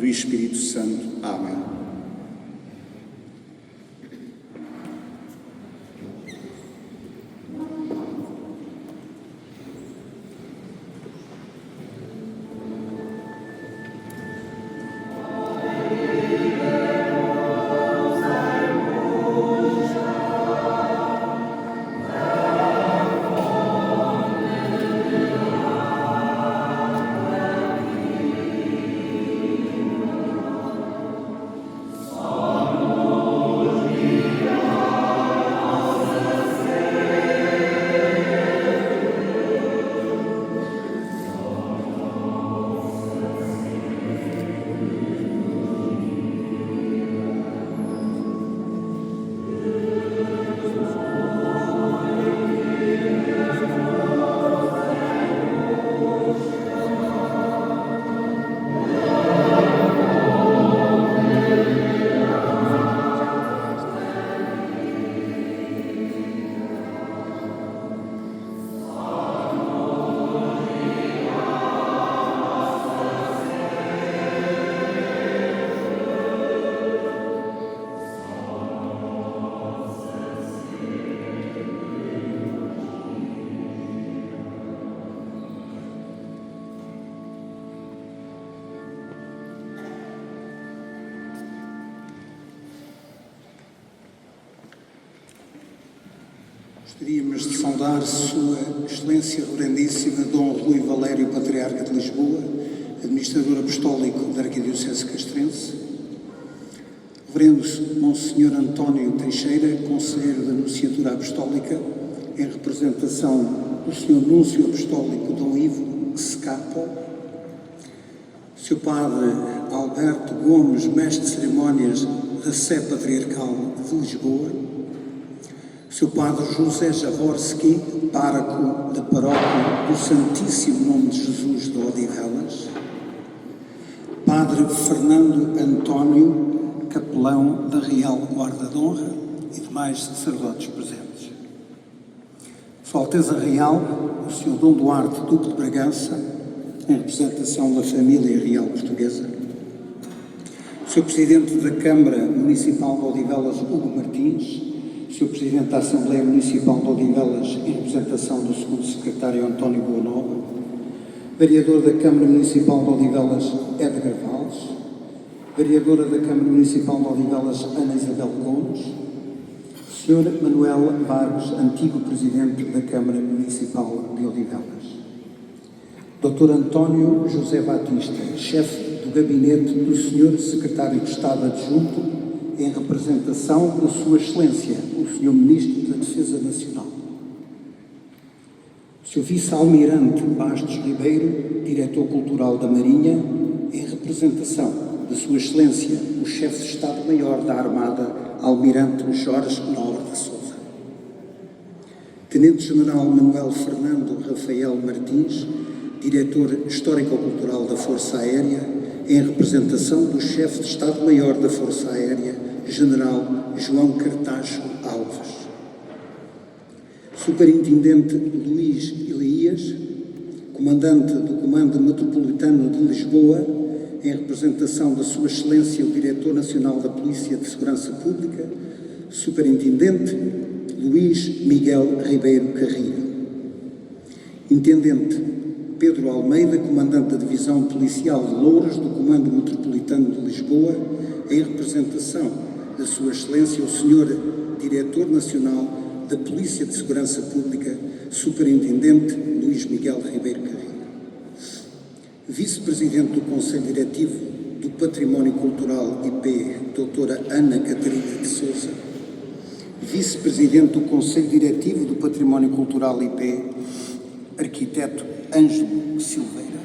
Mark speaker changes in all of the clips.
Speaker 1: do Espírito Santo. Amém. Gostaríamos de saudar Sua Excelência Reverendíssima Dom Rui Valério, Patriarca de Lisboa, Administrador Apostólico da Arquidiocese Castrense, Reverendo Monsenhor António Teixeira, Conselheiro da Nunciatura Apostólica, em representação do Sr. Núncio Apostólico Dom Ivo Scapo, Sr. Padre Alberto Gomes, Mestre de Cerimónias da Sé Patriarcal de Lisboa, Sr. Padre José Jaworski, pároco da Paróquia do Santíssimo Nome de Jesus de Odivelas, Padre Fernando António, capelão da Real Guarda de Honra e demais sacerdotes presentes. Sua Alteza Real, o Sr. Dom Duarte, Duque de Bragança, em representação da família real portuguesa, o Sr. Presidente da Câmara Municipal de Odivelas, Hugo Martins, Sr. Presidente da Assembleia Municipal de Odivelas, em representação do segundo Secretário António Boa Nova, Vereador da Câmara Municipal de Odivelas, Edgar Valles, Vereadora da Câmara Municipal de Odivelas, Ana Isabel Gomes, Sr. Manuel Barros, antigo Presidente da Câmara Municipal de Odivelas, Dr. António José Batista, chefe do gabinete do Sr. Secretário de Estado Adjunto, em representação da Sua Excelência, o Sr. Ministro da Defesa Nacional, Sr. Vice-Almirante Bastos Ribeiro, Diretor Cultural da Marinha, em representação da Sua Excelência, o Chefe de Estado-Maior da Armada, Almirante Jorge Nobre de Sousa, Tenente-General Manuel Fernando Rafael Martins, Diretor Histórico-Cultural da Força Aérea, em representação do Chefe de Estado-Maior da Força Aérea, General João Cartacho Alves, Superintendente Luís Elias, Comandante do Comando Metropolitano de Lisboa, em representação da Sua Excelência o Diretor Nacional da Polícia de Segurança Pública, Superintendente Luís Miguel Ribeiro Carrilho, Intendente Pedro Almeida, Comandante da Divisão Policial de Louros do Comando Metropolitano de Lisboa, em representação da Sua Excelência o Sr. Diretor Nacional da Polícia de Segurança Pública, Superintendente Luís Miguel Ribeiro Carrilho. Vice-Presidente do Conselho Diretivo do Património Cultural IP, Doutora Ana Catarina de Sousa. Vice-Presidente do Conselho Diretivo do Património Cultural IP, Arquiteto Ângelo Silveira.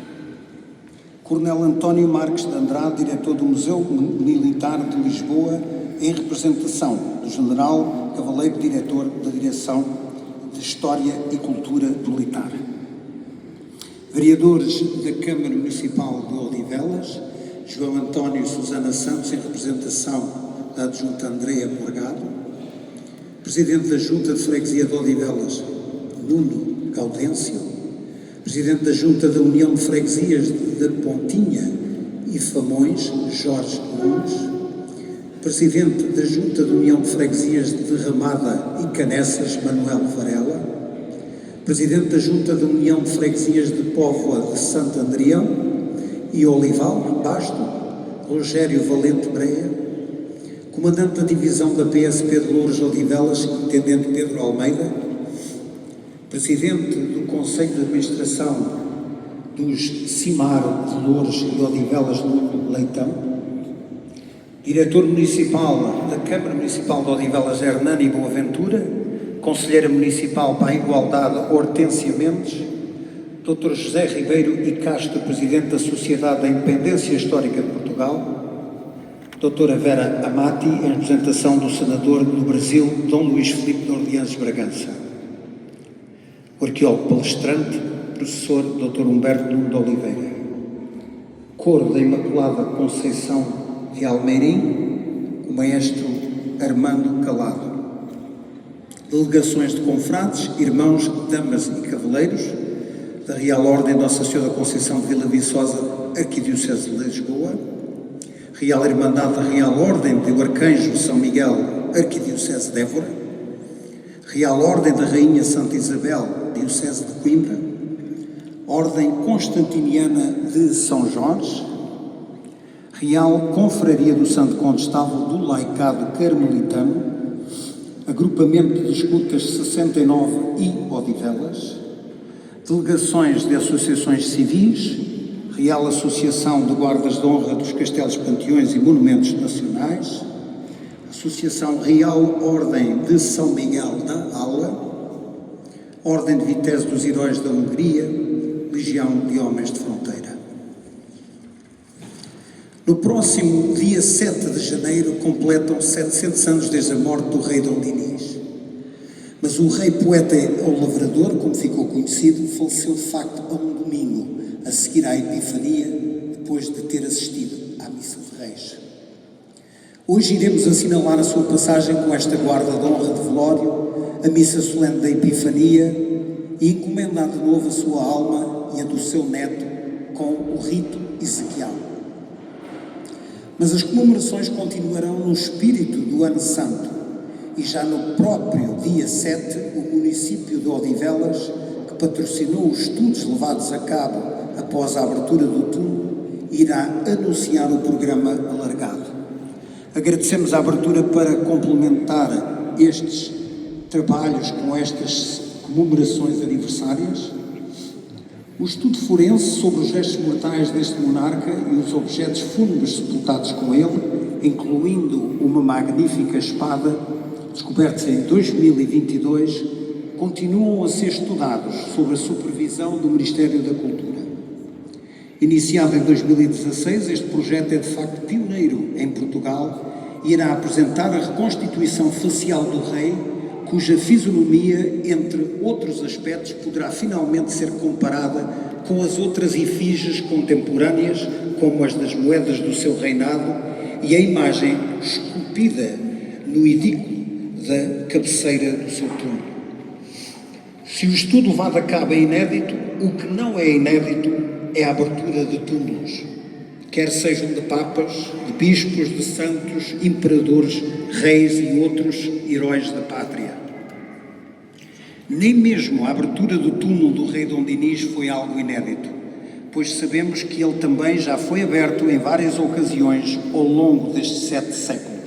Speaker 1: Coronel António Marques de Andrade, Diretor do Museu Militar de Lisboa, em representação do General Cavaleiro Diretor da Direção de História e Cultura Militar. Vereadores da Câmara Municipal de Odivelas, João António e Susana Santos, em representação da adjunta Andreia Morgado. Presidente da Junta de Freguesia de Odivelas, Nuno Gaudêncio. Presidente da Junta da União de Freguesias da Pontinha, e Famões, Jorge Nunes, Presidente da Junta de União de Freguesias de Ramada e Canessas, Manuel Varela, Presidente da Junta de União de Freguesias de Póvoa de Santo Andrião e Olival, Basto, Rogério Valente Breia, Comandante da Divisão da PSP de Louros Odivelas, Intendente Pedro Almeida, Presidente do Conselho de Administração dos CIMAR de Louros e Odivelas, Nuno Leitão, Diretor Municipal da Câmara Municipal de Odivelas, Hernani Boaventura, Conselheira Municipal para a Igualdade, Hortência Mendes, Dr. José Ribeiro e Castro, Presidente da Sociedade da Independência Histórica de Portugal, Doutora Vera Amati, em representação do Senador do Brasil, Dom Luís Filipe de Orleans Bragança, o arqueólogo palestrante, Professor Dr. Humberto Nuno de Oliveira, Coro da Imaculada Conceição de Almeirim, o Maestro Armando Calado, delegações de confrades, irmãos, damas e cavaleiros da Real Ordem Nossa Senhora da Conceição de Vila Viçosa, Arquidiocese de Lisboa, Real Irmandade da Real Ordem do Arcanjo São Miguel, Arquidiocese de Évora, Real Ordem da Rainha Santa Isabel, Diocese de Coimbra, Ordem Constantiniana de São Jorge, Real Confraria do Santo Condestável do Laicado Carmelitano, Agrupamento de Escutas 69 e Odivelas, delegações de associações civis, Real Associação de Guardas de Honra dos Castelos, Panteões e Monumentos Nacionais, Associação Real Ordem de São Miguel da Aula, Ordem de Vitesse dos Heróis da Hungria, Legião de Homens de Fronteira. No próximo dia 7 de janeiro completam 700 anos desde a morte do rei Dom Dinis. Mas o rei poeta ou lavrador, como ficou conhecido, faleceu de facto a um domingo, a seguir à Epifania, depois de ter assistido à Missa de Reis. Hoje iremos assinalar a sua passagem com esta guarda de honra de velório, a Missa Solene da Epifania, e encomendar de novo a sua alma e a do seu neto com o rito exequial. Mas as comemorações continuarão no espírito do Ano Santo e já no próprio dia 7, o município de Odivelas, que patrocinou os estudos levados a cabo após a abertura do túmulo, irá anunciar o programa alargado. Agradecemos a abertura para complementar estes trabalhos com estas comemorações aniversárias, o estudo forense sobre os restos mortais deste monarca e os objetos fúnebres sepultados com ele, incluindo uma magnífica espada, descobertos em 2022, continuam a ser estudados sob a supervisão do Ministério da Cultura. Iniciado em 2016, este projeto é de facto pioneiro em Portugal e irá apresentar a reconstituição facial do rei, cuja fisionomia, entre outros aspectos, poderá finalmente ser comparada com as outras efígies contemporâneas, como as das moedas do seu reinado e a imagem esculpida no edículo da cabeceira do seu túmulo. Se o estudo levado a cabo é inédito, o que não é inédito é a abertura de túmulos, quer sejam de papas, de bispos, de santos, imperadores, reis e outros heróis da pátria. Nem mesmo a abertura do túmulo do rei Dom Dinis foi algo inédito, pois sabemos que ele também já foi aberto em várias ocasiões ao longo destes 7 séculos.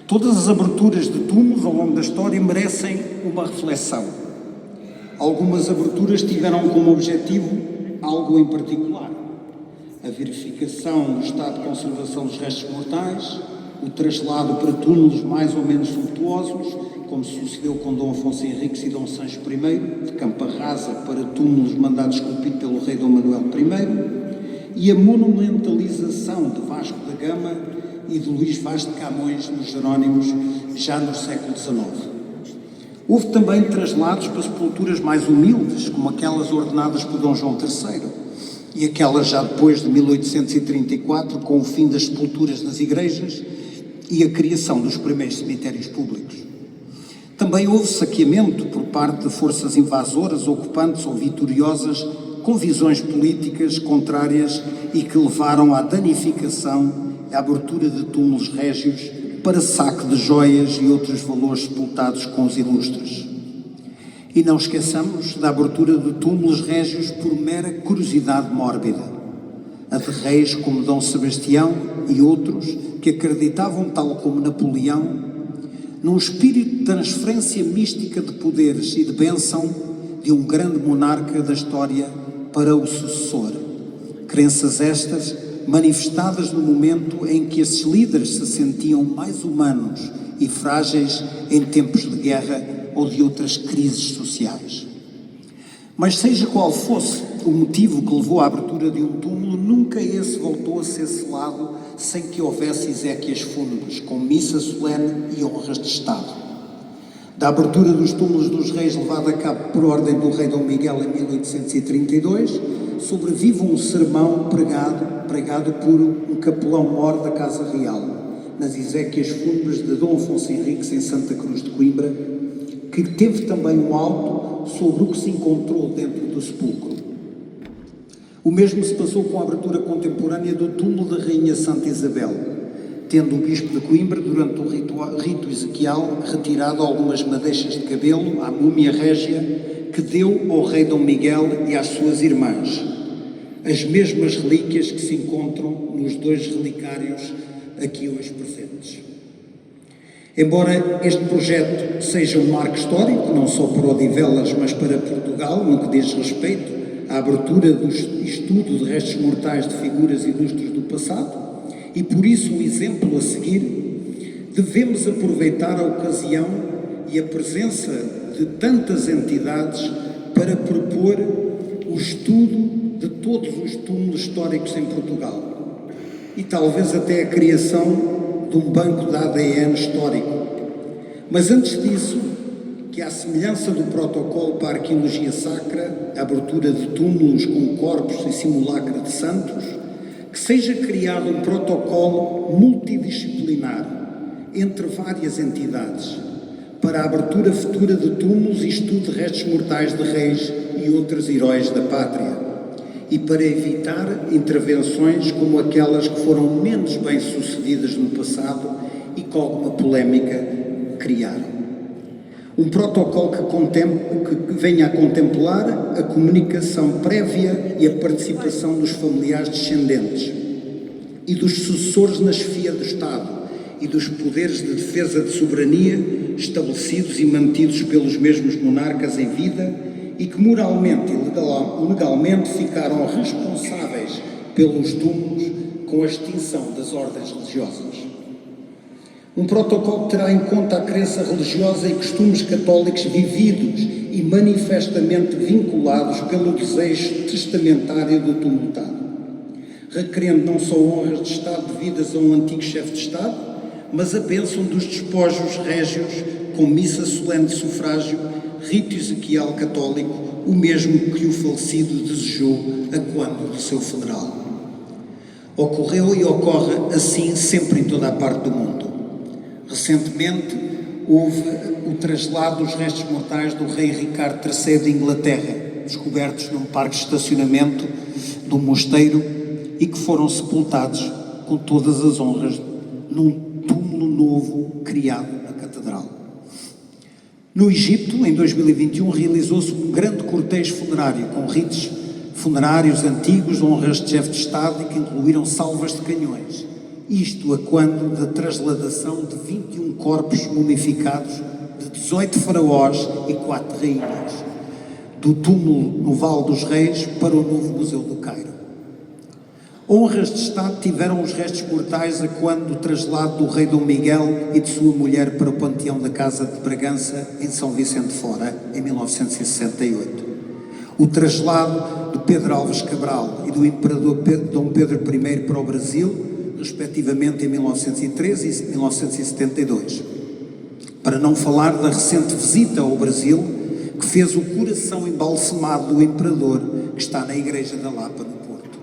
Speaker 1: Todas as aberturas de túmulos ao longo da história merecem uma reflexão. Algumas aberturas tiveram como objetivo algo em particular: a verificação do estado de conservação dos restos mortais, o traslado para túmulos mais ou menos suntuosos, como sucedeu com Dom Afonso Henriques e Dom Sancho I, de Campa Rasa para túmulos mandados esculpidos pelo rei Dom Manuel I, e a monumentalização de Vasco da Gama e de Luís Vaz de Camões nos Jerónimos, já no século XIX. Houve também traslados para sepulturas mais humildes, como aquelas ordenadas por Dom João III, e aquelas já depois de 1834, com o fim das sepulturas nas igrejas e a criação dos primeiros cemitérios públicos. Também houve saqueamento por parte de forças invasoras, ocupantes ou vitoriosas com visões políticas contrárias e que levaram à danificação e à abertura de túmulos régios para saque de joias e outros valores sepultados com os ilustres. E não esqueçamos da abertura de túmulos régios por mera curiosidade mórbida, a de reis como Dom Sebastião e outros que acreditavam, tal como Napoleão, num espírito de transferência mística de poderes e de bênção de um grande monarca da história para o sucessor. Crenças estas manifestadas no momento em que esses líderes se sentiam mais humanos e frágeis em tempos de guerra ou de outras crises sociais. Mas seja qual fosse o motivo que levou à abertura de um túmulo, nunca esse voltou a ser selado sem que houvesse exéquias fúnebres, com missa solene e honras de Estado. Da abertura dos túmulos dos reis levada a cabo por ordem do rei Dom Miguel em 1832, sobrevive um sermão pregado por um capelão-mor da Casa Real, nas exéquias fúnebres de Dom Afonso Henriques em Santa Cruz de Coimbra, que teve também um auto sobre o que se encontrou dentro do sepulcro. O mesmo se passou com a abertura contemporânea do túmulo da Rainha Santa Isabel, tendo o Bispo de Coimbra, durante o rito ezequial, retirado algumas madeixas de cabelo à múmia régia que deu ao rei Dom Miguel e às suas irmãs, as mesmas relíquias que se encontram nos dois relicários aqui hoje presentes. Embora este projeto seja um marco histórico, não só para Odivelas, mas para Portugal, no que diz respeito à abertura do estudo de restos mortais de figuras ilustres do passado, e por isso um exemplo a seguir, devemos aproveitar a ocasião e a presença de tantas entidades para propor o estudo de todos os túmulos históricos em Portugal e talvez até a criação de um banco de ADN histórico. Mas antes disso, que à semelhança do protocolo para a arqueologia sacra, a abertura de túmulos com corpos e simulacra de santos, que seja criado um protocolo multidisciplinar entre várias entidades para a abertura futura de túmulos e estudo de restos mortais de reis e outros heróis da pátria, e para evitar intervenções como aquelas que foram menos bem sucedidas no passado e com alguma polémica criaram. Um protocolo que venha a contemplar a comunicação prévia e a participação dos familiares descendentes e dos sucessores na chefia do Estado e dos poderes de defesa de soberania estabelecidos e mantidos pelos mesmos monarcas em vida e que moralmente e legalmente ficaram responsáveis pelos túmulos com a extinção das ordens religiosas. Um protocolo que terá em conta a crença religiosa e costumes católicos vividos e manifestamente vinculados pelo desejo testamentário do tumultado, requerendo não só honras de Estado devidas a um antigo chefe de Estado, mas a bênção dos despojos régios com missa solene de sufrágio, rito ezequial católico, o mesmo que o falecido desejou a quando do seu funeral. Ocorreu e ocorre assim sempre em toda a parte do mundo. Recentemente houve o traslado dos restos mortais do rei Ricardo III de Inglaterra, descobertos num parque de estacionamento de um mosteiro e que foram sepultados com todas as honras num túmulo novo criado na catedral. No Egito, em 2021, realizou-se um grande cortejo funerário com ritos funerários antigos, honras de chefe de Estado e que incluíram salvas de canhões. Isto a quando da trasladação de 21 corpos mumificados de 18 faraós e 4 rainhas, do túmulo no Vale dos Reis para o novo Museu do Cairo. Honras de Estado tiveram os restos mortais a quando do traslado do rei Dom Miguel e de sua mulher para o Panteão da Casa de Bragança, em São Vicente Fora, em 1968. O traslado de Pedro Álvares Cabral e do imperador Dom Pedro I para o Brasil, respectivamente em 1913 e 1972. Para não falar da recente visita ao Brasil, que fez o coração embalsamado do imperador, que está na Igreja da Lapa, no Porto.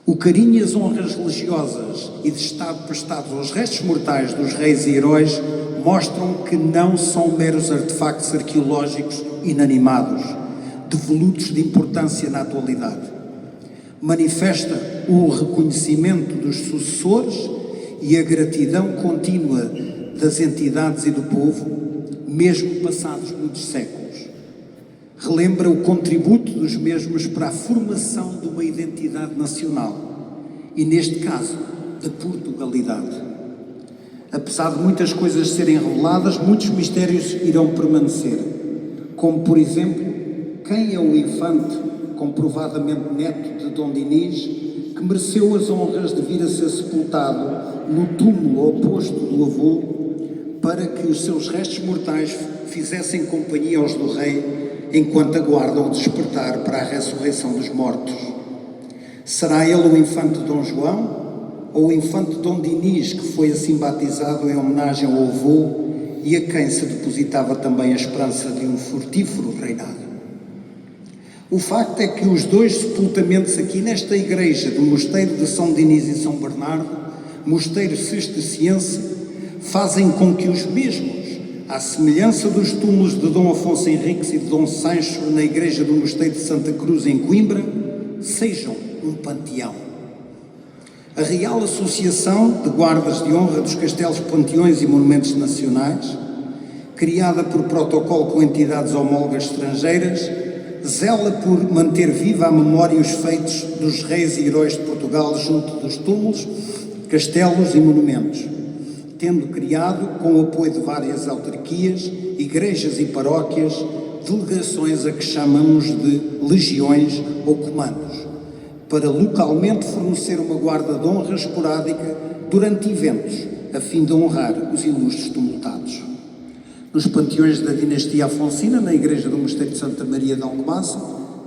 Speaker 1: O carinho e as honras religiosas e de Estado prestados aos restos mortais dos reis e heróis mostram que não são meros artefactos arqueológicos inanimados, devolutos de importância na atualidade. Manifesta o reconhecimento dos sucessores e a gratidão contínua das entidades e do povo, mesmo passados muitos séculos. Relembra o contributo dos mesmos para a formação de uma identidade nacional e, neste caso, de Portugalidade. Apesar de muitas coisas serem reveladas, muitos mistérios irão permanecer, como, por exemplo, quem é o infante, comprovadamente neto de Dom Dinis, que mereceu as honras de vir a ser sepultado no túmulo oposto do avô, para que os seus restos mortais fizessem companhia aos do rei, enquanto aguardam o despertar para a ressurreição dos mortos. Será ele o infante Dom João ou o infante Dom Dinis, que foi assim batizado em homenagem ao avô e a quem se depositava também a esperança de um frutífero reinado? O facto é que os dois sepultamentos aqui nesta igreja do Mosteiro de São Dinis e São Bernardo, mosteiro cisterciense, fazem com que os mesmos, à semelhança dos túmulos de Dom Afonso Henriques e de Dom Sancho na igreja do Mosteiro de Santa Cruz em Coimbra, sejam um panteão. A Real Associação de Guardas de Honra dos Castelos, Panteões e Monumentos Nacionais, criada por protocolo com entidades homólogas estrangeiras, zela por manter viva a memória e os feitos dos reis e heróis de Portugal junto dos túmulos, castelos e monumentos, tendo criado, com o apoio de várias autarquias, igrejas e paróquias, delegações a que chamamos de legiões ou comandos, para localmente fornecer uma guarda de honra esporádica durante eventos, a fim de honrar os ilustres tumultados. Nos panteões da dinastia Afonsina, na igreja do Mosteiro de Santa Maria de Alcobaça,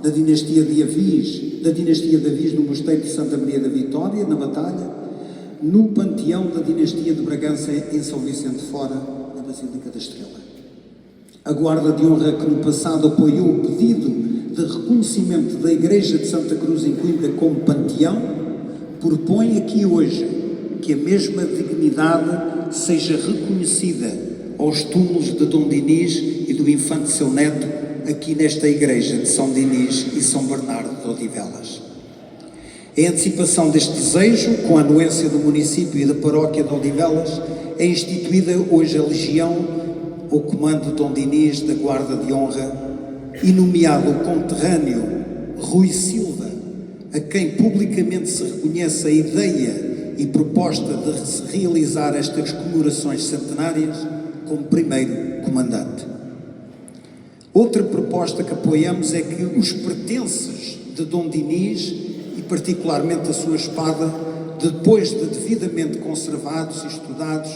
Speaker 1: da dinastia de Avis no Mosteiro de Santa Maria da Vitória, na Batalha, no panteão da dinastia de Bragança em São Vicente de Fora, na Basílica da Estrela. A guarda de honra que no passado apoiou o pedido de reconhecimento da Igreja de Santa Cruz em Coimbra como panteão, propõe aqui hoje que a mesma dignidade seja reconhecida aos túmulos de Dom Dinis e do infante seu neto aqui nesta igreja de São Dinis e São Bernardo de Odivelas. Em antecipação deste desejo, com a anuência do município e da paróquia de Odivelas, é instituída hoje a Legião, ou Comando Dom Dinis da Guarda de Honra, e nomeado o conterrâneo Rui Silva, a quem publicamente se reconhece a ideia e proposta de se realizar estas comemorações centenárias como primeiro comandante. Outra proposta que apoiamos é que os pertences de Dom Dinis, e particularmente a sua espada, depois de devidamente conservados e estudados,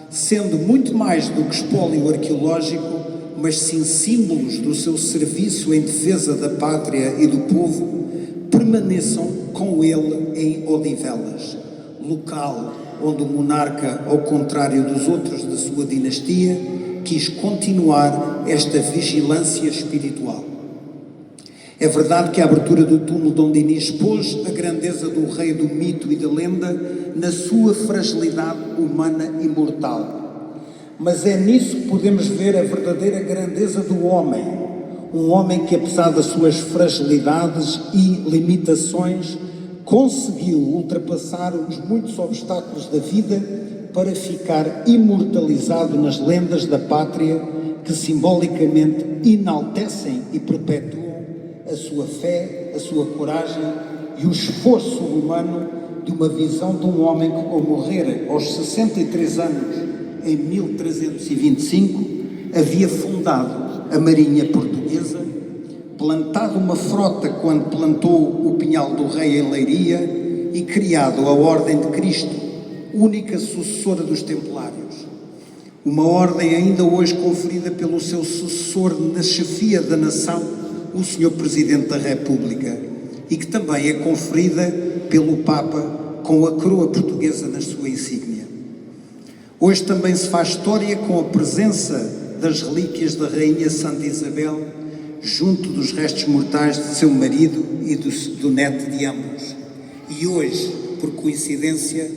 Speaker 1: sendo muito mais do que espólio arqueológico, mas sim símbolos do seu serviço em defesa da pátria e do povo, permaneçam com ele em Odivelas, local onde o monarca, ao contrário dos outros da sua dinastia, quis continuar esta vigilância espiritual. É verdade que a abertura do túmulo de Dom Dinis expôs a grandeza do rei do mito e da lenda na sua fragilidade humana e mortal. Mas é nisso que podemos ver a verdadeira grandeza do homem. Um homem que, apesar das suas fragilidades e limitações, conseguiu ultrapassar os muitos obstáculos da vida para ficar imortalizado nas lendas da pátria que simbolicamente enaltecem e perpetuam a sua fé, a sua coragem e o esforço humano de uma visão de um homem que, ao morrer aos 63 anos, em 1325, havia fundado a Marinha Portuguesa, plantado uma frota quando plantou o Pinhal do Rei em Leiria e criado a Ordem de Cristo, única sucessora dos Templários. Uma ordem ainda hoje conferida pelo seu sucessor na chefia da nação, o Sr. Presidente da República, e que também é conferida pelo Papa com a coroa portuguesa na sua insígnia. Hoje também se faz história com a presença das relíquias da Rainha Santa Isabel junto dos restos mortais de seu marido e do neto de ambos. E hoje, por coincidência,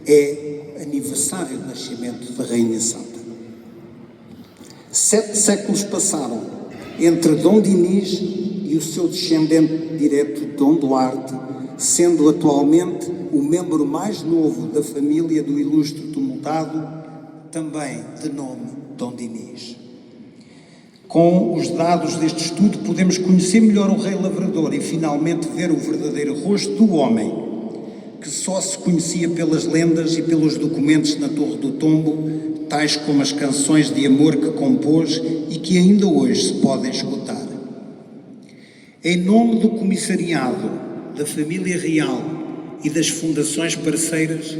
Speaker 1: é aniversário do nascimento da Rainha Santa. 7 séculos passaram entre Dom Dinis e o seu descendente direto, Dom Duarte, sendo atualmente o membro mais novo da família do ilustre tumultado, também de nome Dom Dinis. Com os dados deste estudo podemos conhecer melhor o rei lavrador e finalmente ver o verdadeiro rosto do homem, que só se conhecia pelas lendas e pelos documentos na Torre do Tombo, tais como as canções de amor que compôs e que ainda hoje se podem escutar. Em nome do comissariado, da família real e das fundações parceiras,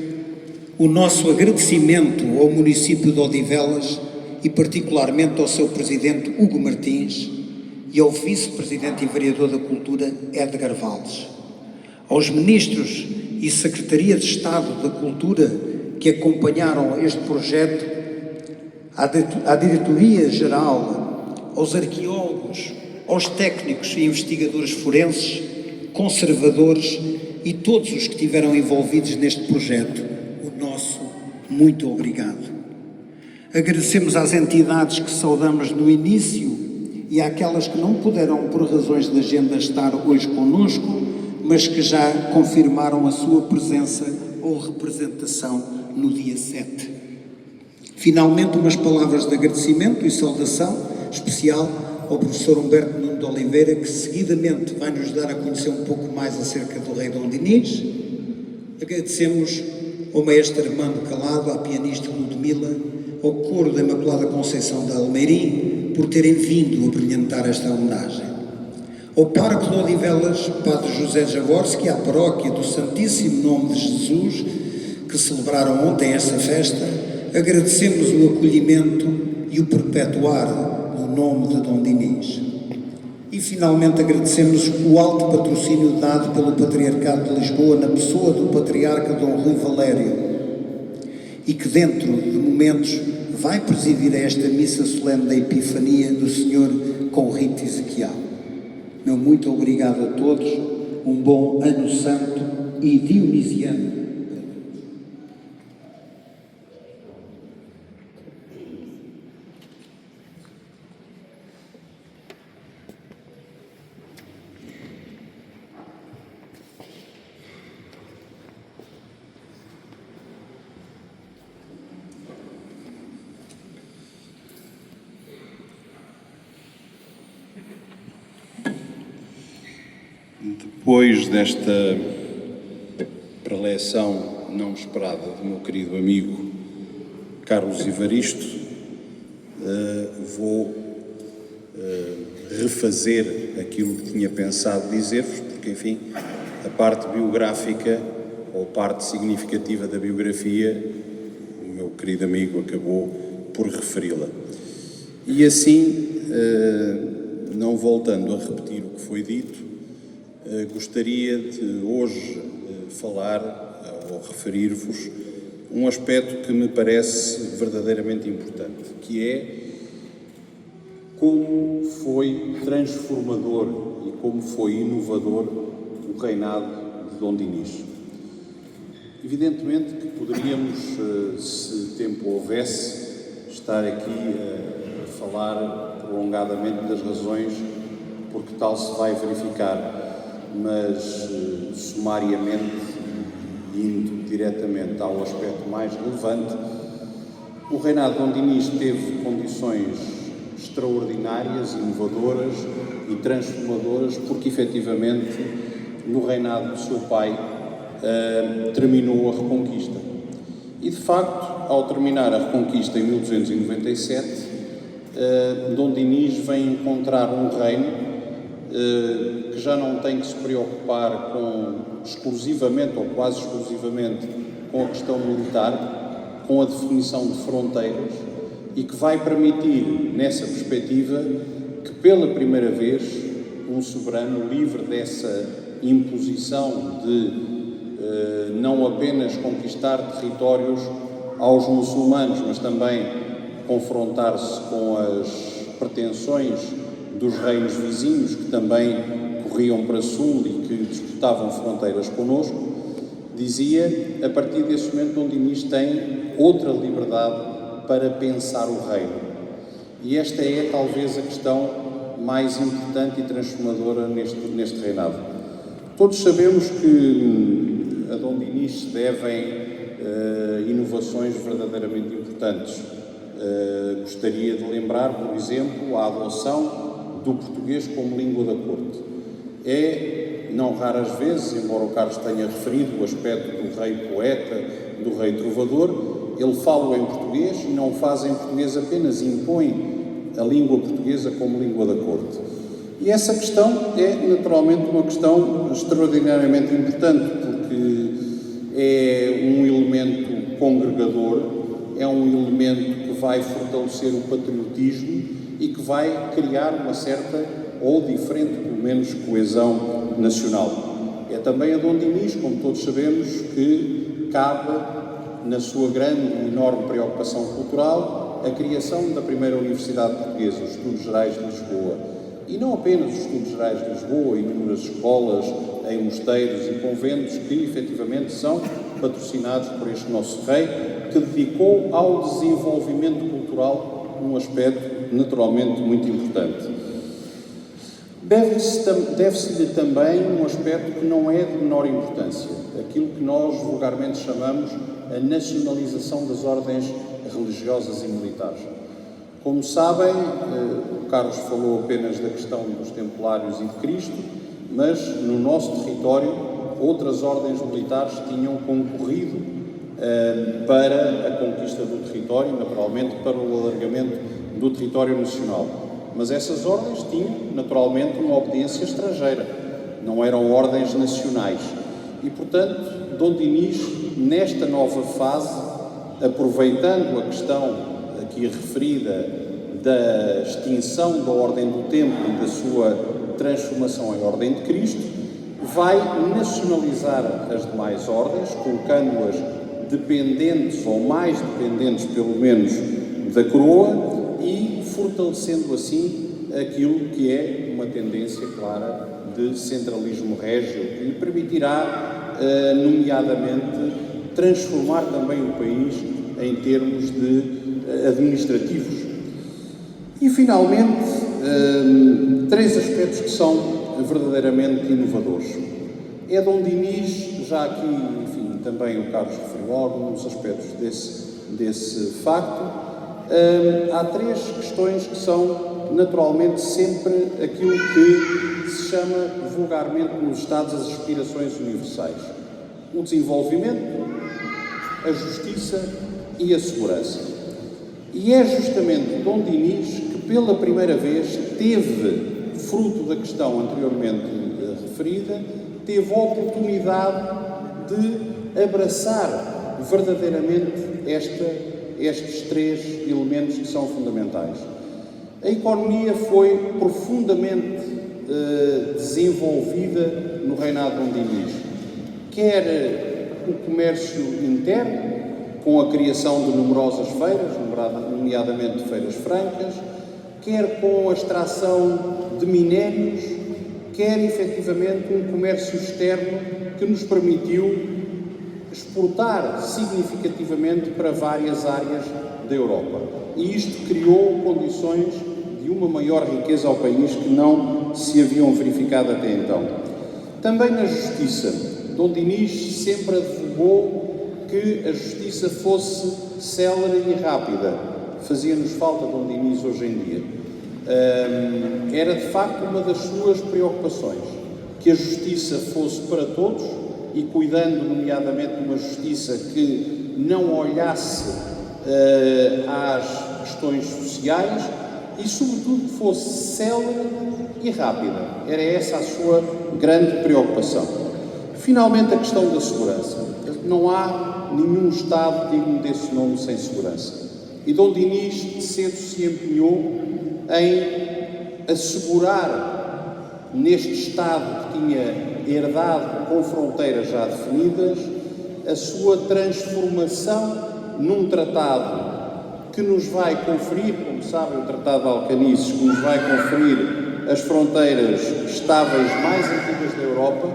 Speaker 1: o nosso agradecimento ao município de Odivelas e particularmente ao seu presidente Hugo Martins e ao vice-presidente e vereador da Cultura Edgar Valdes, aos ministros e Secretaria de Estado da Cultura que acompanharam este projeto, à Diretoria-Geral, aos arqueólogos, aos técnicos e investigadores forenses, conservadores e todos os que estiveram envolvidos neste projeto, o nosso muito obrigado. Agradecemos às entidades que saudamos no início e àquelas que não puderam, por razões de agenda, estar hoje conosco, mas que já confirmaram a sua presença ou representação no dia 7. Finalmente, umas palavras de agradecimento e saudação especial ao professor Humberto Nuno de Oliveira, que seguidamente vai nos dar a conhecer um pouco mais acerca do rei Dom Dinis. Agradecemos ao maestro Armando Calado, à pianista Ludmila, ao coro da Imaculada Conceição de Almeirim, por terem vindo a brilhantar esta homenagem. Ao pároco de Odivelas, Padre José Jaworski, à paróquia do Santíssimo Nome de Jesus, que celebraram ontem esta festa, agradecemos o acolhimento e o perpetuar no nome de Dom Dinis. E finalmente agradecemos o alto patrocínio dado pelo Patriarcado de Lisboa na pessoa do Patriarca Dom Rui Valério, e que dentro de momentos vai presidir a esta missa solene da Epifania do Senhor com rito Ezequiel. Meu muito obrigado a todos, um bom Ano Santo e Dionisiano.
Speaker 2: Depois desta preleção não esperada do meu querido amigo Carlos Evaristo, vou refazer aquilo que tinha pensado dizer-vos, porque, enfim, a parte biográfica ou parte significativa da biografia, o meu querido amigo acabou por referi-la. E assim, não voltando a repetir o que foi dito, gostaria de hoje falar ou referir-vos um aspecto que me parece verdadeiramente importante, que é como foi transformador e como foi inovador o reinado de Dom Dinis. Evidentemente que poderíamos, se tempo houvesse, estar aqui a falar prolongadamente das razões porque tal se vai verificar, mas sumariamente, indo diretamente ao aspecto mais relevante, o reinado de Dom Dinis teve condições extraordinárias, inovadoras e transformadoras, porque efetivamente no reinado do seu pai terminou a Reconquista. E de facto, ao terminar a Reconquista em 1297, Dom Dinis vem encontrar um reino que já não tem que se preocupar exclusivamente ou quase exclusivamente com a questão militar, com a definição de fronteiras, e que vai permitir, nessa perspectiva, que pela primeira vez um soberano livre dessa imposição de não apenas conquistar territórios aos muçulmanos, mas também confrontar-se com as pretensões dos reinos vizinhos, que também corriam para sul e que disputavam fronteiras connosco, dizia, a partir desse momento Dom Dinis tem outra liberdade para pensar o reino. E esta é talvez a questão mais importante e transformadora neste reinado. Todos sabemos que a Dom Dinis se devem inovações verdadeiramente importantes. Gostaria de lembrar, por exemplo, a adoção do português como língua da corte. É, não raras vezes, embora o Carlos tenha referido o aspecto do rei poeta, do rei trovador, ele fala em português e não o faz em português apenas, impõe a língua portuguesa como língua da corte. E essa questão é, naturalmente, uma questão extraordinariamente importante, porque é um elemento congregador, é um elemento que vai fortalecer o patriotismo e que vai criar uma certa, ou diferente, pelo menos, coesão nacional. É também a Dom Dinis, como todos sabemos, que cabe, na sua grande e enorme preocupação cultural, a criação da primeira Universidade Portuguesa, os Estudos Gerais de Lisboa. E não apenas os Estudos Gerais de Lisboa, inúmeras escolas em mosteiros e conventos que, efetivamente, são patrocinados por este nosso rei, que dedicou ao desenvolvimento cultural um aspecto naturalmente muito importante. Deve-se-lhe também um aspecto que não é de menor importância, aquilo que nós vulgarmente chamamos a nacionalização das ordens religiosas e militares. Como sabem, o Carlos falou apenas da questão dos Templários e de Cristo, mas no nosso território outras ordens militares tinham concorrido para a conquista do território, naturalmente para o alargamento do território nacional. Mas essas ordens tinham, naturalmente, uma obediência estrangeira, não eram ordens nacionais. E, portanto, Dom Dinis, nesta nova fase, aproveitando a questão aqui referida da extinção da Ordem do Templo e da sua transformação em Ordem de Cristo, vai nacionalizar as demais ordens, colocando-as dependentes, ou mais dependentes, pelo menos, da coroa, e fortalecendo assim aquilo que é uma tendência clara de centralismo régio, que lhe permitirá, nomeadamente, transformar também o país em termos administrativos. E, finalmente, três aspectos que são verdadeiramente inovadores. É Dom Dinis, já aqui, enfim, também o Carlos referiu alguns aspectos desse facto. Há três questões que são, naturalmente, sempre aquilo que se chama vulgarmente nos Estados as aspirações universais. O desenvolvimento, a justiça e a segurança. E é justamente Dom Dinis que, pela primeira vez, teve, fruto da questão anteriormente referida, teve a oportunidade de abraçar verdadeiramente estes três elementos que são fundamentais. A economia foi profundamente desenvolvida no reinado de Dom Dinis, quer o comércio interno, com a criação de numerosas feiras, nomeadamente feiras francas, quer com a extração de minérios, quer efetivamente um comércio externo que nos permitiu exportar significativamente para várias áreas da Europa. E isto criou condições de uma maior riqueza ao país que não se haviam verificado até então. Também na justiça, Dom Dinis sempre advogou que a justiça fosse célere e rápida. Fazia-nos falta Dom Dinis hoje em dia. Era de facto uma das suas preocupações, que a justiça fosse para todos e cuidando nomeadamente de uma justiça que não olhasse às questões sociais e sobretudo que fosse célere e rápida. Era essa a sua grande preocupação. Finalmente, a questão da segurança. Não há nenhum Estado digno desse nome sem segurança. E Dom Dinis cedo se empenhou em assegurar neste Estado que tinha herdado com fronteiras já definidas a sua transformação num tratado que nos vai conferir, como sabem, o Tratado de Alcanices, que nos vai conferir as fronteiras estáveis mais antigas da Europa,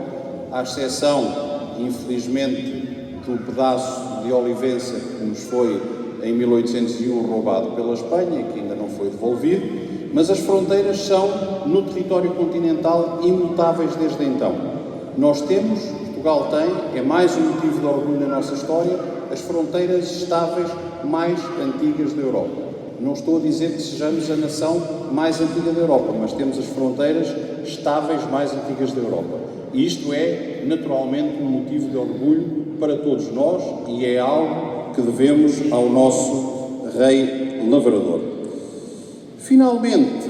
Speaker 2: à exceção, infelizmente, do pedaço de Olivença que nos foi, em 1801, roubado pela Espanha e que ainda não foi devolvido, Mas as fronteiras são, no território continental, imutáveis desde então. Nós temos, Portugal tem, é mais um motivo de orgulho na nossa história, as fronteiras estáveis mais antigas da Europa. Não estou a dizer que sejamos a nação mais antiga da Europa, mas temos as fronteiras estáveis mais antigas da Europa. E isto é, naturalmente, um motivo de orgulho para todos nós e é algo que devemos ao nosso Rei Lavrador. Finalmente,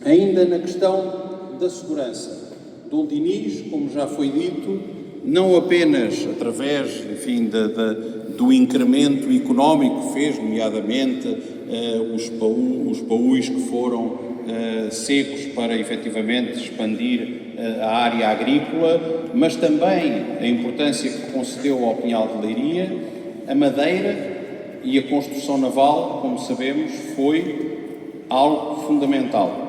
Speaker 2: ainda na questão da segurança, Dom Dinis, como já foi dito, não apenas através, enfim, do incremento económico que fez, nomeadamente os paús que foram secos para efetivamente expandir a área agrícola, mas também a importância que concedeu ao Pinhal de Leiria, a madeira e a construção naval, como sabemos, foi algo fundamental.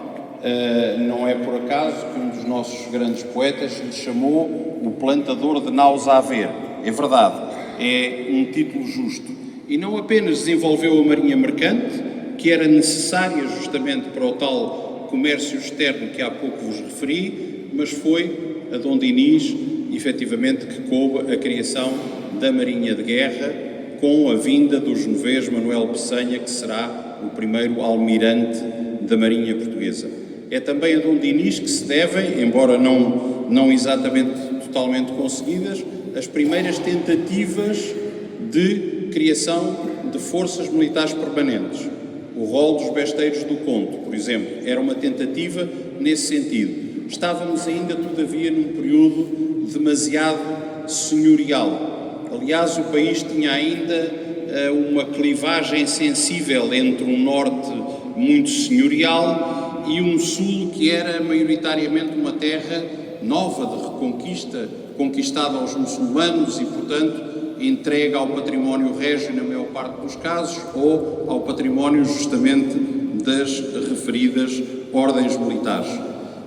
Speaker 2: Não é por acaso que um dos nossos grandes poetas lhe chamou o plantador de naus a haver. É verdade, é um título justo. E não apenas desenvolveu a marinha mercante, que era necessária justamente para o tal comércio externo que há pouco vos referi, mas foi a Dom Dinis, efetivamente, que coube a criação da Marinha de Guerra, com a vinda do genovês Manuel Peçanha, que será o primeiro almirante da Marinha Portuguesa. É também a Dom Dinis que se devem, embora não exatamente totalmente conseguidas, as primeiras tentativas de criação de forças militares permanentes. O rol dos besteiros do Conto, por exemplo, era uma tentativa nesse sentido. Estávamos ainda, todavia, num período demasiado senhorial. Aliás, o país tinha ainda uma clivagem sensível entre um norte muito senhorial e um sul que era maioritariamente uma terra nova de reconquista, conquistada aos muçulmanos e, portanto, entregue ao património régio na maior parte dos casos ou ao património justamente das referidas ordens militares.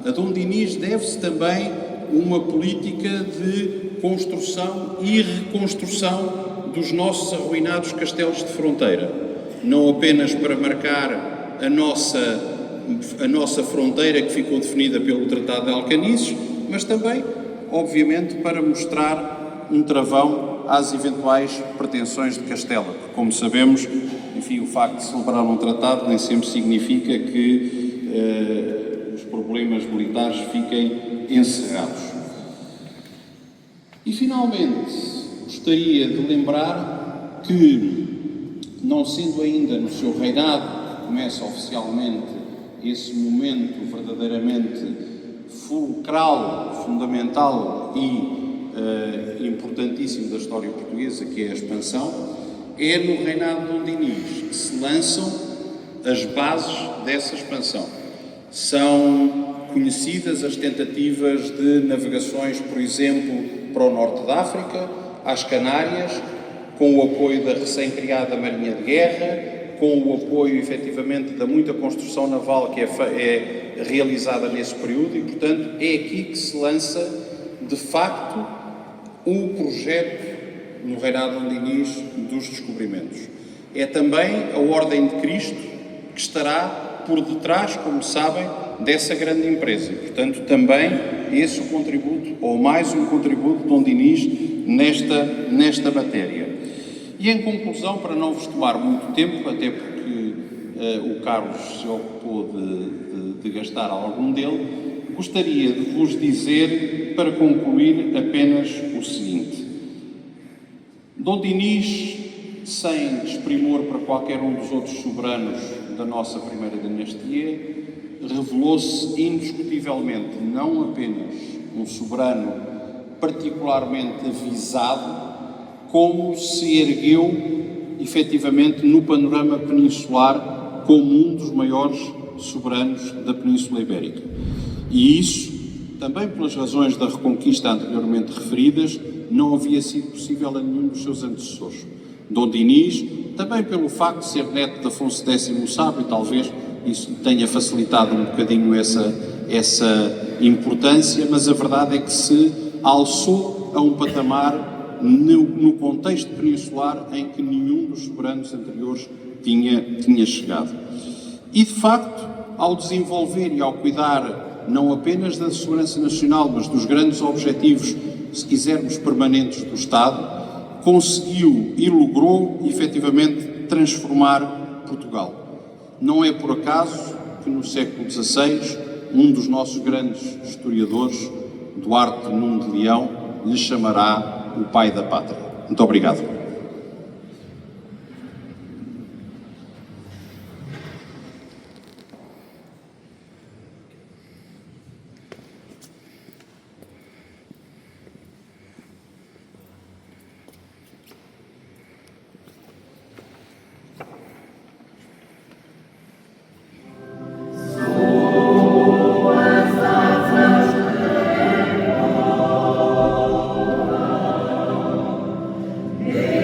Speaker 2: A Dom Dinis deve-se também uma política de construção e reconstrução dos nossos arruinados castelos de fronteira, não apenas para marcar a nossa fronteira que ficou definida pelo Tratado de Alcanices, mas também, obviamente, para mostrar um travão às eventuais pretensões de Castela, porque, como sabemos, enfim, o facto de celebrar um tratado nem sempre significa que os problemas militares fiquem encerrados. E, finalmente, gostaria de lembrar que, não sendo ainda no seu reinado que começa oficialmente esse momento verdadeiramente fulcral, fundamental e importantíssimo da história portuguesa, que é a expansão, é no reinado de Dom Dinis que se lançam as bases dessa expansão. São conhecidas as tentativas de navegações, por exemplo, para o norte da África, às Canárias, com o apoio da recém-criada Marinha de Guerra, com o apoio, efetivamente, da muita construção naval que é realizada nesse período e, portanto, é aqui que se lança, de facto, o projeto, no reinado de Dom Dinis, dos descobrimentos. É também a Ordem de Cristo que estará por detrás, como sabem, dessa grande empresa. Portanto, também esse o contributo, ou mais um contributo de Dom Dinis nesta matéria. E, em conclusão, para não vos tomar muito tempo, até porque o Carlos se ocupou de gastar algum dele, gostaria de vos dizer, para concluir, apenas o seguinte. Dom Dinis, sem desprimor para qualquer um dos outros soberanos da nossa primeira dinastia, revelou-se indiscutivelmente não apenas um soberano particularmente avisado, como se ergueu, efetivamente, no panorama peninsular como um dos maiores soberanos da Península Ibérica. E isso, também pelas razões da reconquista anteriormente referidas, não havia sido possível a nenhum dos seus antecessores. Dom Dinis, também pelo facto de ser neto de Afonso X o Sábio, talvez isso tenha facilitado um bocadinho essa importância, mas a verdade é que se alçou a um patamar no contexto peninsular em que nenhum dos soberanos anteriores tinha chegado. E, de facto,
Speaker 3: ao desenvolver e ao cuidar não apenas da segurança nacional, mas dos grandes objetivos, se quisermos, permanentes do Estado, conseguiu e logrou, efetivamente, transformar Portugal. Não é por acaso que no século XVI, um dos nossos grandes historiadores, Duarte Nuno de Leão, lhe chamará o pai da pátria. Muito obrigado.
Speaker 4: Amen.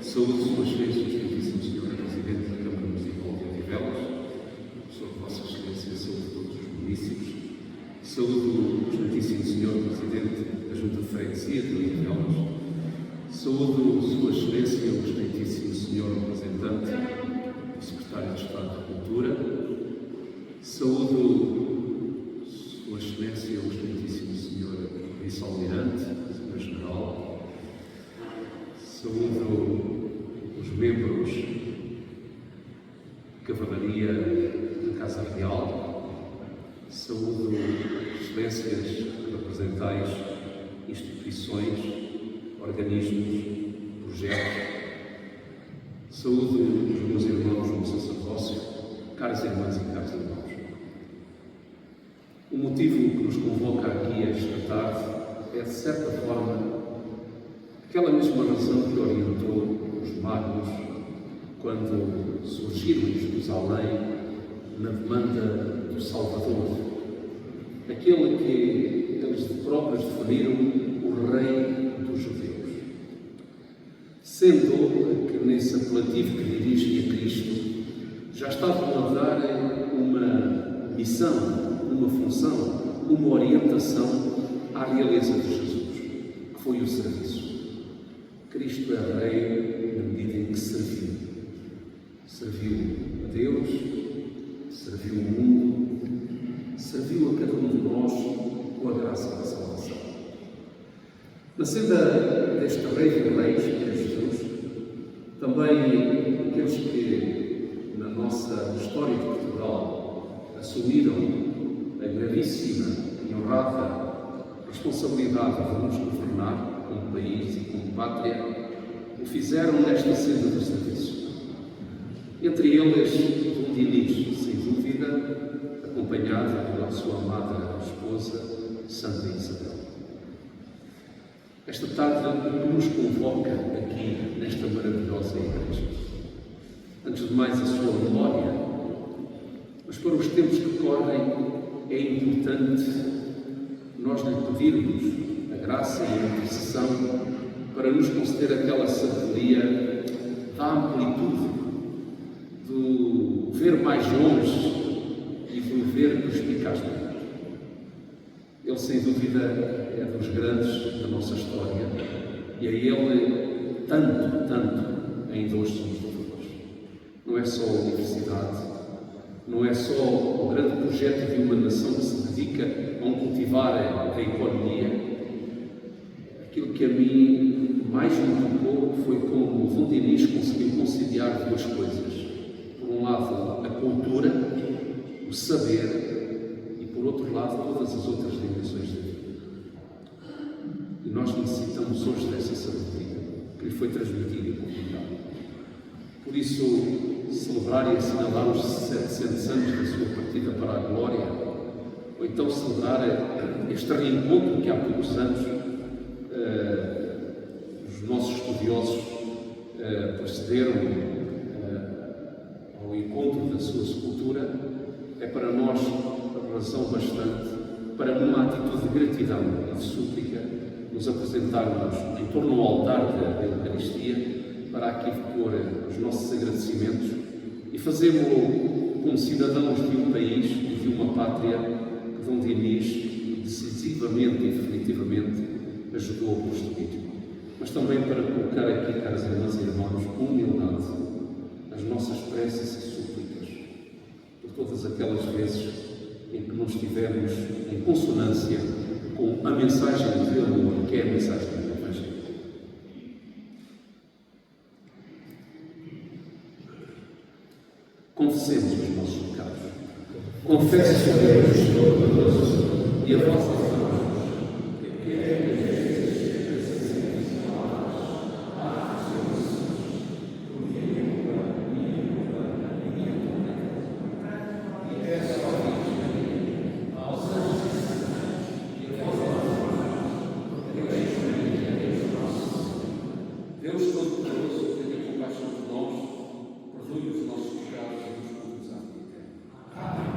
Speaker 4: Saúde Suas Excelências, Excelentíssimo Senhor Presidente da Câmara Municipal de Odivelas, saúde Vossa Excelência, saúde todos os municípios, saúde o Excelentíssimo Senhor Presidente da Junta de Freguesia de Odivelas, saúde Sua Excelência, o Excelentíssimo Senhor Representante, o Secretário de Estado de Cultura, saúde Sua Excelência, o Excelentíssimo Senhor Vice-Almirante, Senhor-General, saúdo os membros de Cavalaria da Casa Real, saúdo excelências que representais instituições, organismos, projetos, saúdo os meus irmãos no sacerdócio, caras irmãs e caros irmãos. O motivo que nos convoca aqui esta tarde é, de certa forma, aquela mesma razão que orientou os magos quando surgiram em Jerusalém na demanda do Salvador, aquele que eles próprios definiram o Rei dos Judeus. Sendo que nesse apelativo que dirigem a Cristo já estavam a dar uma missão, uma função uma orientação à realeza de Jesus, que foi o serviço. Cristo é Rei na medida em que serviu. Serviu a Deus, serviu o mundo, serviu a cada um de nós com a graça da salvação. Na senda deste Rei de Reis, que é Jesus, também aqueles que, na nossa história de Portugal, assumiram a gravíssima e honrada responsabilidade de nos governar como país e como pátria, o fizeram nesta senda do serviço. Entre eles, Dom Dinis, sem dúvida, acompanhado pela sua amada esposa, Santa Isabel. Esta tarde nos convoca aqui, nesta maravilhosa igreja. Antes de mais, a sua memória, mas para os tempos que correm, é importante nós lhe pedirmos a graça e a intercessão para nos conceder aquela sabedoria da amplitude, do ver mais longe e do ver perspicazmente. Ele, sem dúvida, é dos grandes da nossa história e a ele tanto ainda hoje somos devedores. Não é só a universidade, não é só o grande projeto de uma nação que se dedica a cultivar a economia. Aquilo que a mim mais me tocou foi como o Dom Dinis conseguiu conciliar duas coisas. Por um lado, a cultura, o saber, e por outro lado, todas as outras dimensões da vida. E nós necessitamos hoje dessa sabedoria que lhe foi transmitida e comunicada. Por isso, celebrar e assinalar os 700 anos da sua partida para a glória, ou então celebrar este reencontro que há poucos anos os nossos estudiosos procederam ao encontro da sua sepultura, é para nós razão bastante para, numa atitude de gratidão e de súplica, nos apresentarmos em torno ao altar da Eucaristia para aqui pôr os nossos agradecimentos e fazê-lo como cidadãos de um país e de uma pátria que Dom Dinis decisivamente e definitivamente ajudou a construir. Mas também para colocar aqui, caras irmãs e irmãos, com humildade, as nossas preces e súplicas por todas aquelas vezes em que não estivemos em consonância com a mensagem de amor, que é a mensagem do Evangelho. Confessemos os nossos pecados. Confesse a Deus Todo-Poderoso e a vossa Deus Todo-Poderoso, tenha compaixão de nós, perdoe os nossos pecados e nos conduz à vida eterna.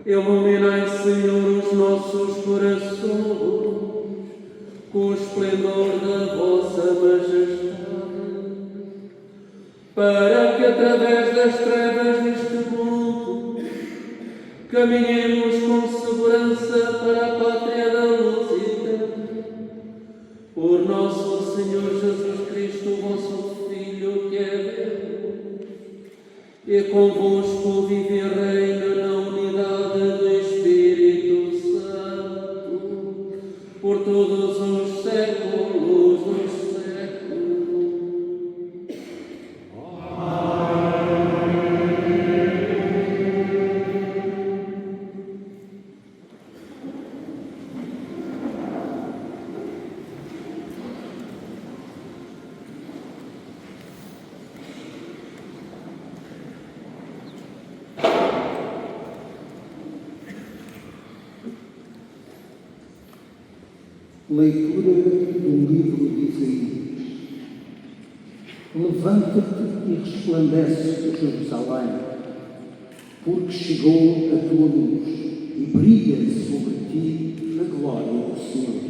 Speaker 5: Iluminai, Senhor, os nossos corações com o esplendor da vossa majestade, para que através das trevas deste mundo caminhemos com segurança para a pátria da luz eterna. Por nosso Senhor Jesus Cristo, vosso Filho, que é Deus, e convosco vive e reina na unidade do Espírito Santo, por todos os séculos dos séculos.
Speaker 1: Leitura do livro de Isaías. Levanta-te e resplandece, Jerusalém, porque chegou a tua luz e brilha sobre ti a glória do Senhor.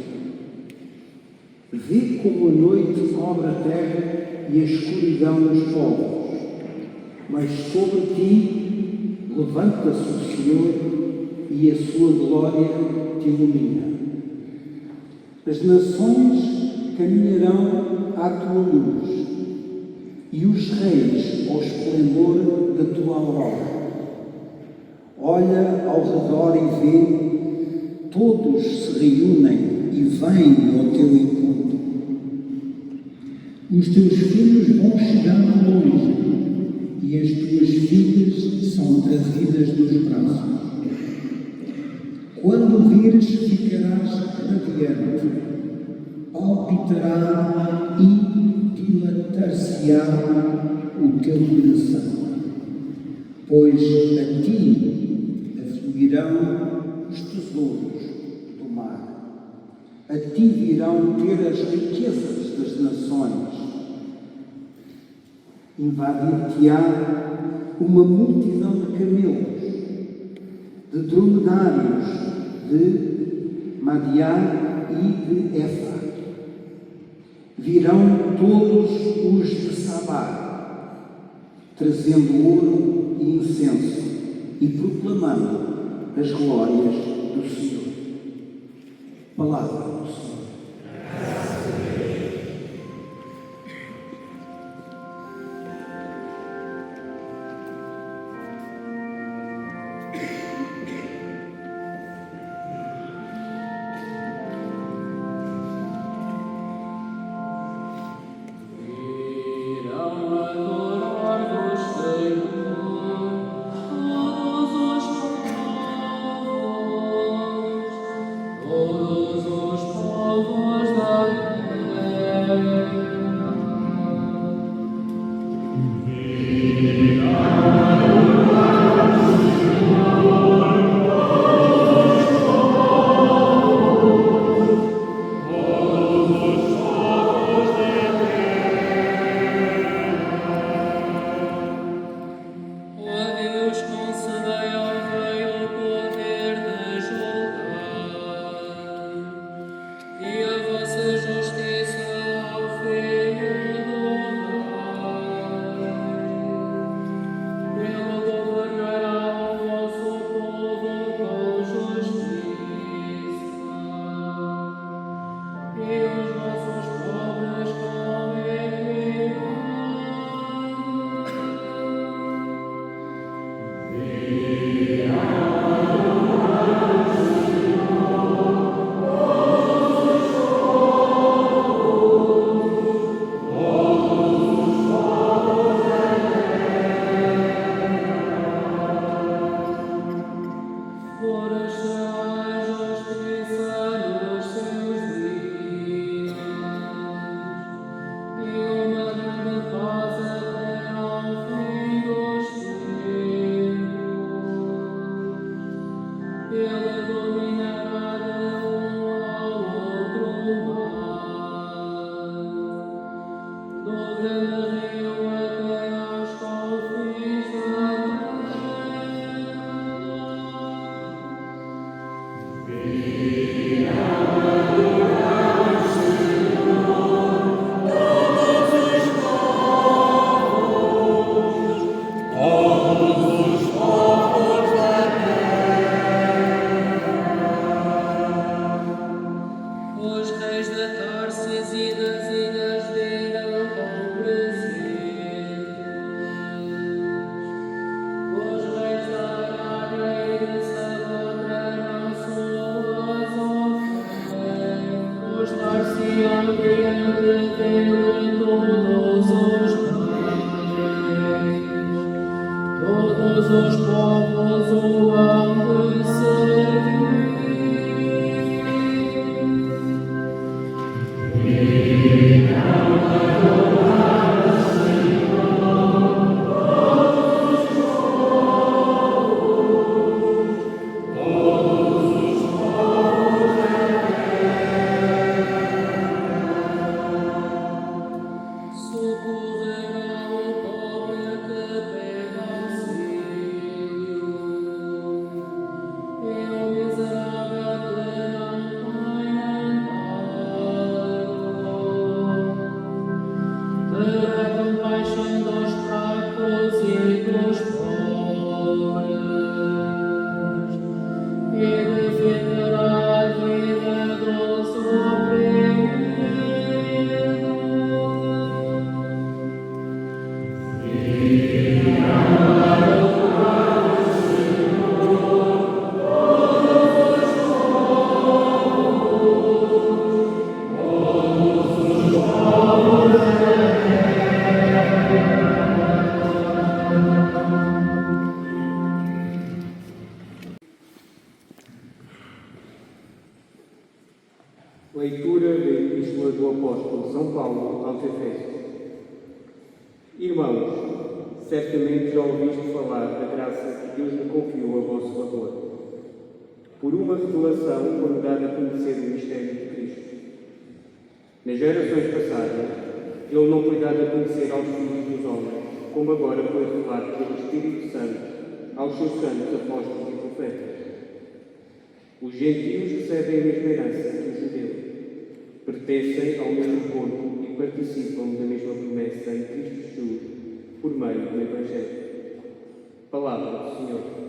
Speaker 1: Vê como a noite cobre a terra e a escuridão os povos, mas sobre ti levanta-se o Senhor e a sua glória te ilumina. As nações caminharão à tua luz e os reis ao esplendor da tua aurora. Olha ao redor e vê, todos se reúnem e vêm ao teu encontro. Os teus filhos vão chegando longe e as tuas filhas são trazidas nos braços. Quando vires, ficarás radiante, palpitará e dilatar-se-á o teu coração, pois a ti afluirão os tesouros do mar, a ti virão ter as riquezas das nações, invadir-te-á uma multidão de camelos, de dromedários, de Madiá e de Efa. Virão todos os de Sabá, trazendo ouro e incenso e proclamando as glórias do Senhor. Palavra do Senhor.
Speaker 6: Leitura da Epístola do Apóstolo São Paulo aos Efésios. Irmãos, certamente já ouviste falar da graça que Deus me confiou a vosso favor. Por uma revelação foi-me dado a conhecer o mistério de Cristo. Nas gerações passadas, Ele não foi dado a conhecer aos filhos dos homens, como agora foi revelado pelo Espírito Santo aos seus santos apóstolos e profetas. Os gentios recebem a mesma herança que os judeus, pertencem ao mesmo corpo e participam da mesma promessa em Cristo Jesus, por meio do Evangelho. Palavra do Senhor.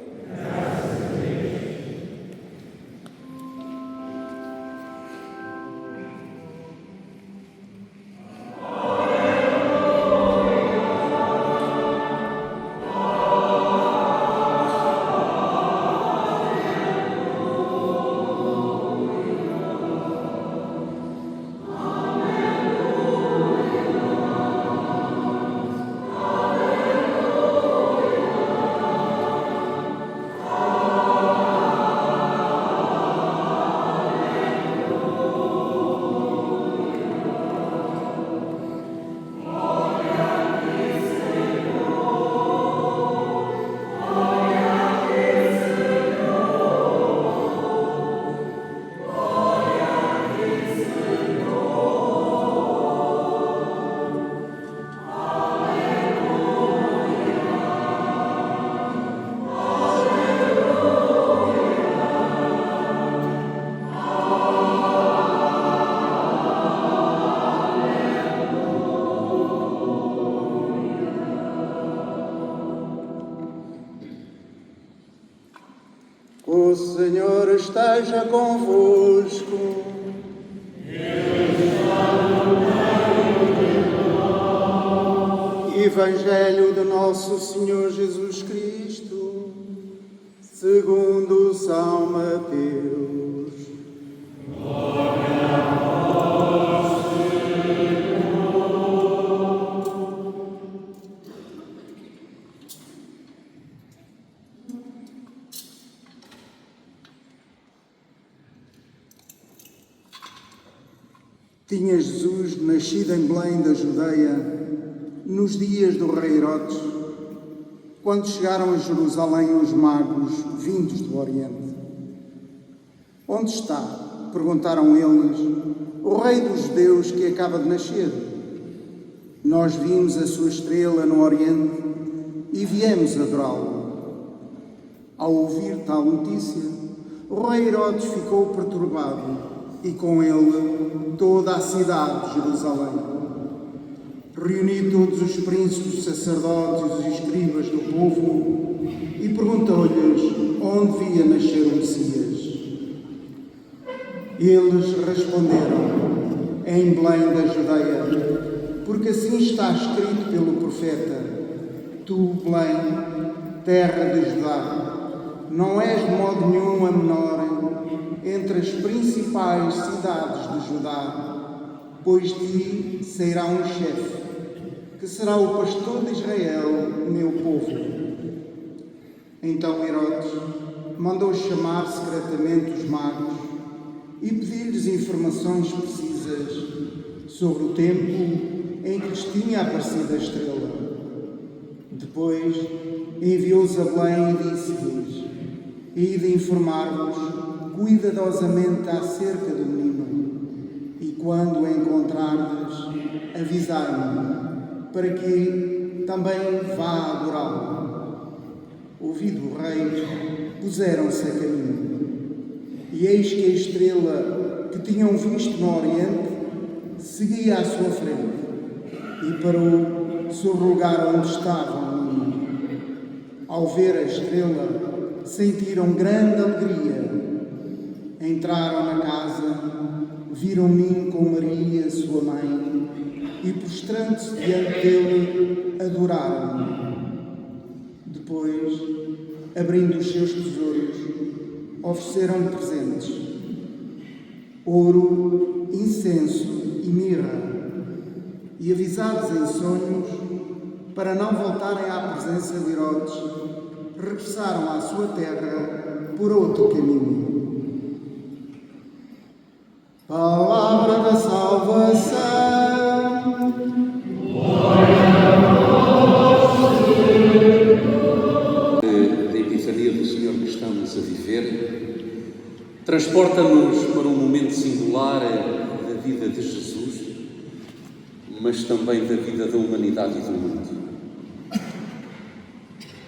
Speaker 7: O Senhor esteja convosco. Evangelho de Nosso Senhor Jesus Cristo, segundo São Mateus. Glória a vós, Tinha Jesus nascido em Belém da Judeia, nos dias do rei Herodes, quando chegaram a Jerusalém os magos vindos do Oriente. Onde está? Perguntaram eles, o rei dos judeus que acaba de nascer. Nós vimos a sua estrela no Oriente e viemos adorá-lo. Ao ouvir tal notícia, o rei Herodes ficou perturbado e com ele toda a cidade de Jerusalém. Reuniu todos os príncipes, os sacerdotes e os escribas do povo e perguntou-lhes onde devia nascer o Messias. Eles responderam, em Belém da Judeia, porque assim está escrito pelo profeta: Tu, Belém, terra de Judá, não és de modo nenhum a menor entre as principais cidades de Judá, pois de ti sairá um chefe, que será o pastor de Israel, meu povo. Então Herodes mandou chamar secretamente os magos e pedir-lhes informações precisas sobre o tempo em que lhes tinha aparecido a estrela. Depois enviou-os a Belém e disse-lhes: Ide informar-vos cuidadosamente acerca do menino, e quando o encontrardes, avisai-me, para que também vá adorá-lo. Ouvido o rei, puseram-se a caminho. E eis que a estrela que tinham visto no Oriente seguia à sua frente e parou sobre o lugar onde estava o menino. Ao ver a estrela, sentiram grande alegria. Entraram na casa, viram o menino com Maria, sua mãe, e prostrando-se diante dele, adoraram-no. Depois, abrindo os seus tesouros, ofereceram-lhe presentes: ouro, incenso e mirra. E avisados em sonhos, para não voltarem à presença de Herodes, regressaram à sua terra por outro caminho. Palavra palavra da salvação.
Speaker 4: Da Epifania do Senhor que estamos a viver, transporta-nos para um momento singular da vida de Jesus, mas também da vida da humanidade e do mundo.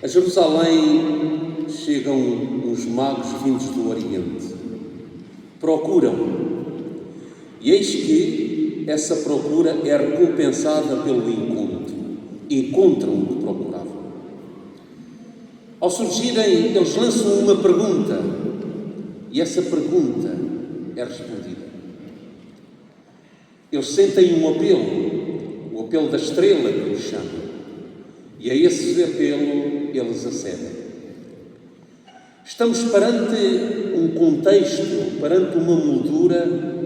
Speaker 4: A Jerusalém chegam uns magos vindos do Oriente. Procuram. E eis que essa procura é recompensada pelo encontro. Encontram o que procuravam. Ao surgirem, eles lançam uma pergunta. E essa pergunta é respondida. Eles sentem um apelo. O apelo da estrela que os chama. E a esse apelo eles acedem. Estamos perante um contexto, perante uma moldura